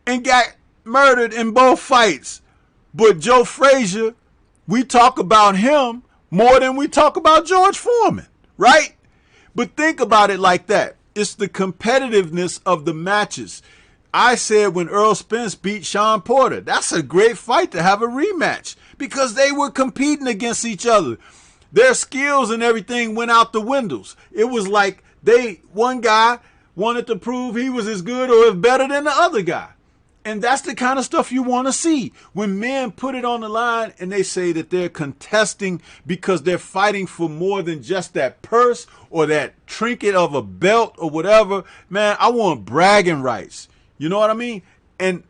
and got murdered in both fights. But Joe Frazier, we talk about him more than we talk about George Foreman, right? But think about it like that. It's the competitiveness of the matches. I said when Earl Spence beat Sean Porter, that's a great fight to have a rematch, because they were competing against each other. Their skills and everything went out the windows. It was like one guy wanted to prove he was as good or better than the other guy. And that's the kind of stuff you want to see. When men put it on the line and they say that they're contesting because they're fighting for more than just that purse or that trinket of a belt or whatever, man, I want bragging rights. You know what I mean? And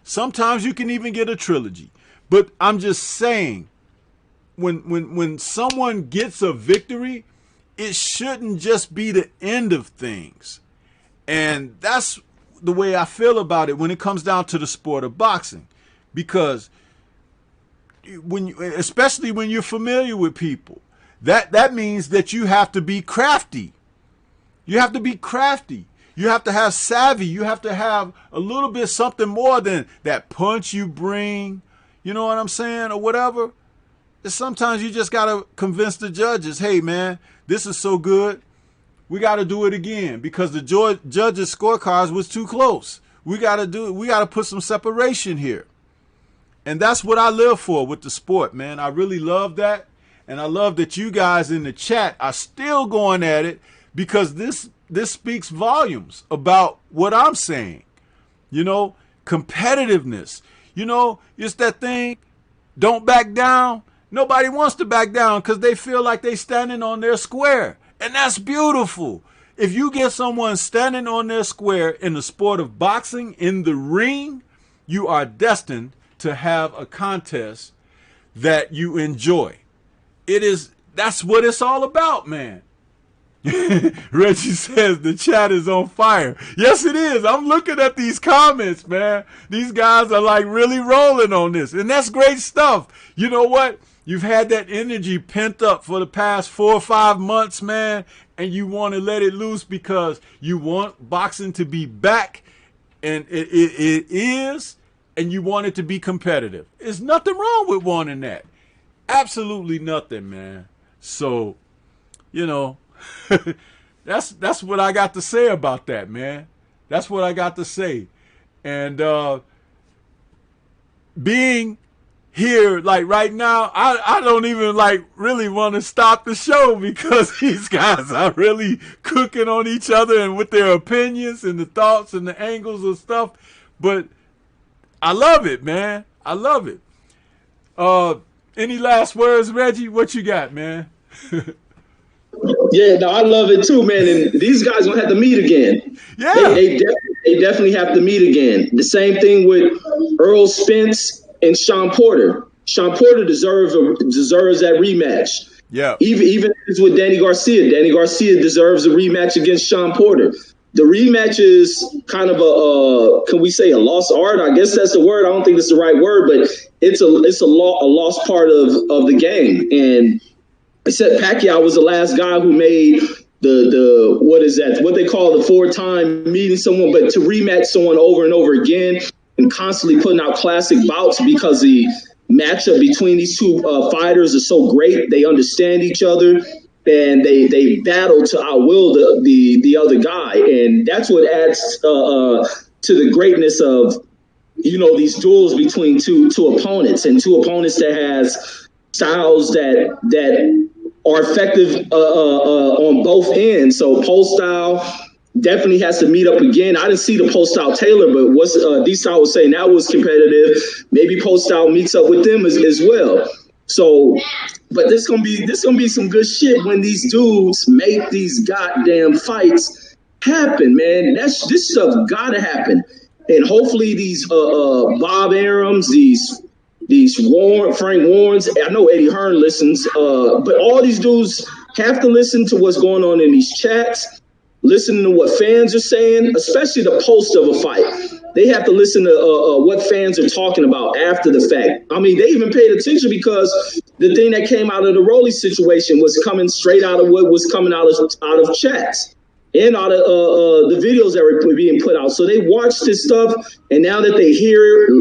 sometimes you can even get a trilogy. But I'm just saying, when someone gets a victory, it shouldn't just be the end of things. And that's the way I feel about it when it comes down to the sport of boxing, because especially when you're familiar with people, that means that you have to be crafty. You have to be crafty. You have to have savvy. You have to have a little bit something more than that punch you bring. You know what I'm saying, or whatever. Sometimes you just got to convince the judges, hey, man, this is so good. We got to do it again because the judges' scorecards was too close. We got to put some separation here. And that's what I live for with the sport, man. I really love that. And I love that you guys in the chat are still going at it, because this speaks volumes about what I'm saying. Competitiveness. It's that thing, don't back down. Nobody wants to back down because they feel like they're standing on their square. And that's beautiful. If you get someone standing on their square in the sport of boxing, in the ring, you are destined to have a contest that you enjoy. That's what it's all about, man. Reggie says the chat is on fire. Yes, it is. I'm looking at these comments, man. These guys are like really rolling on this. And that's great stuff. You know what? You've had that energy pent up for the past 4 or 5 months, man, and you want to let it loose because you want boxing to be back, and it is, and you want it to be competitive. There's nothing wrong with wanting that. Absolutely nothing, man. So, that's what I got to say about that, man. That's what I got to say. And being here, like right now, I don't even really want to stop the show because these guys are really cooking on each other and with their opinions and the thoughts and the angles and stuff. But I love it, man. I love it. Any last words, Reggie? What you got, man? Yeah, no, I love it too, man. And these guys gonna have to meet again. Yeah, they definitely have to meet again. The same thing with Earl Spence and Sean Porter. Sean Porter deserves that rematch. Yeah. Even with Danny Garcia. Danny Garcia deserves a rematch against Sean Porter. The rematch is kind of can we say a lost art? I guess that's the word. I don't think that's the right word, but it's a lost part of the game. And I said Pacquiao was the last guy who made the what is that? What they call the 4-time meeting someone, but to rematch someone over and over again and constantly putting out classic bouts because the matchup between these two fighters is so great. They understand each other and they battle to outwill the other guy, and that's what adds to the greatness of these duels between two opponents and two opponents that has styles that are effective on both ends. So POSTOL definitely has to meet up again. I didn't see the POSTOL Taylor, but what D-Style was saying, that was competitive. Maybe POSTOL meets up with them as well. So, but this gonna be some good shit when these dudes make these goddamn fights happen, man. This stuff gotta happen, and hopefully these Bob Arams, these Frank Warrens. I know Eddie Hearn listens, but all these dudes have to listen to what's going on in these chats, listen to what fans are saying, especially the post of a fight. They have to listen to what fans are talking about after the fact. I mean, they even paid attention because the thing that came out of the Rolly situation was coming straight out of what was coming out of chats and out of the videos that were being put out. So they watched this stuff, and now that they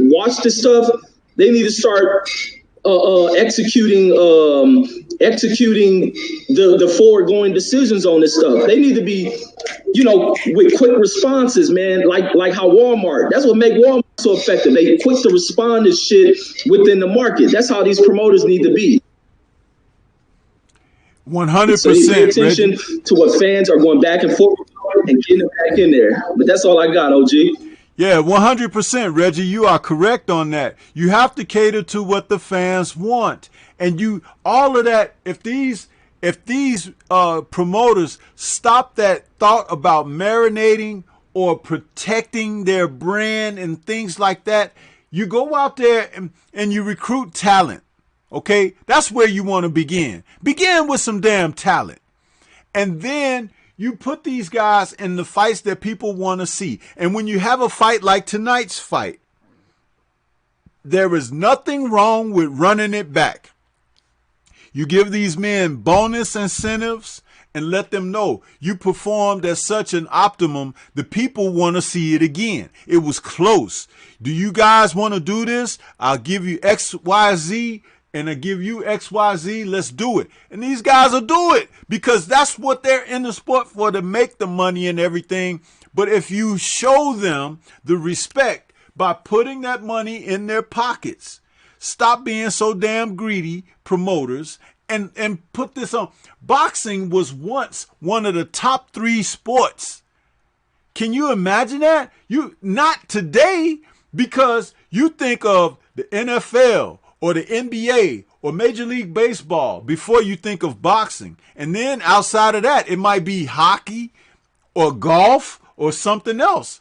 watch this stuff, they need to start executing the forward-going decisions on this stuff. They need to be, with quick responses, man. Like how Walmart. That's what make Walmart so effective. They quick to respond to shit within the market. That's how these promoters need to be. 100%. So you pay attention to what fans are going back and forth and getting it back in there. But that's all I got, OG. Yeah, 100%, Reggie. You are correct on that. You have to cater to what the fans want, and all of that. If these promoters stop that thought about marinating or protecting their brand and things like that, you go out there and you recruit talent. Okay, that's where you want to begin. Begin with some damn talent, and then you put these guys in the fights that people want to see. And when you have a fight like tonight's fight, there is nothing wrong with running it back. You give these men bonus incentives and let them know you performed at such an optimum, the people want to see it again. It was close. Do you guys want to do this? I'll give you X, Y, Z. And I give you XYZ, let's do it. And these guys will do it because that's what they're in the sport for, to make the money and everything. But if you show them the respect by putting that money in their pockets, stop being so damn greedy, promoters, and put this on. Boxing was once one of the top 3 sports. Can you imagine that? Not today, because you think of the NFL or the NBA or Major League Baseball before you think of boxing. And then outside of that, it might be hockey or golf or something else.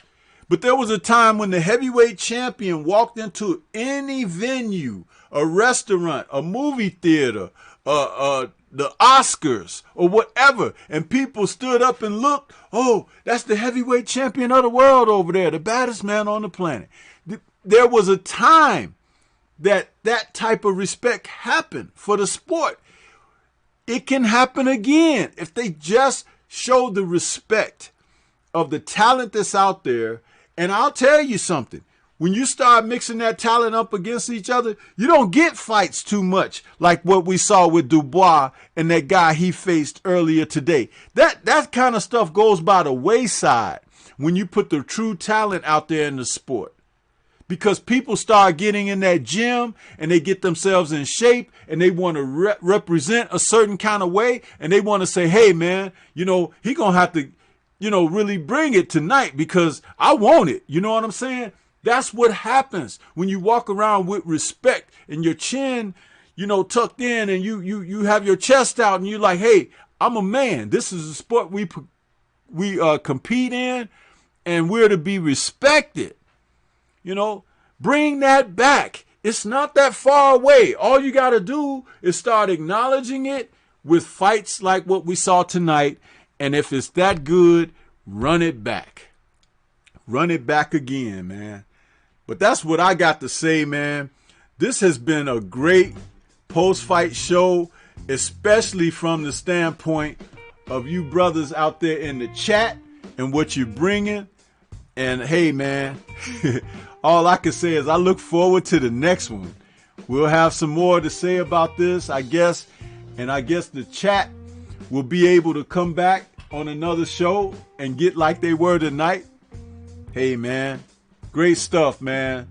But there was a time when the heavyweight champion walked into any venue, a restaurant, a movie theater, the Oscars or whatever, and people stood up and looked, oh, that's the heavyweight champion of the world over there, the baddest man on the planet. There was a time that type of respect happened for the sport. It can happen again if they just show the respect of the talent that's out there. And I'll tell you something. When you start mixing that talent up against each other, you don't get fights too much like what we saw with Dubois and that guy he faced earlier today. That kind of stuff goes by the wayside when you put the true talent out there in the sport. Because people start getting in that gym and they get themselves in shape and they want to represent a certain kind of way. And they want to say, hey, man, he going to have to, really bring it tonight because I want it. You know what I'm saying? That's what happens when you walk around with respect and your chin, tucked in, and you have your chest out and you're like, hey, I'm a man. This is a sport we compete in, and we're to be respected. Bring that back. It's not that far away. All you got to do is start acknowledging it with fights like what we saw tonight. And if it's that good, run it back. Run it back again, man. But that's what I got to say, man. This has been a great post-fight show, especially from the standpoint of you brothers out there in the chat and what you're bringing. And hey, man, all I can say is I look forward to the next one. We'll have some more to say about this, I guess. And I guess the chat will be able to come back on another show and get like they were tonight. Hey, man, great stuff, man.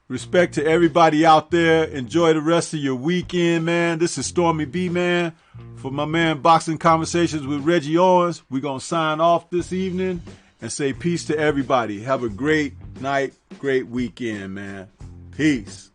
Respect to everybody out there. Enjoy the rest of your weekend, man. This is Stormy B, man. For my man, Boxing Conversations with Reggie Owens, we're going to sign off this evening and say peace to everybody. Have a great night, great weekend, man. Peace.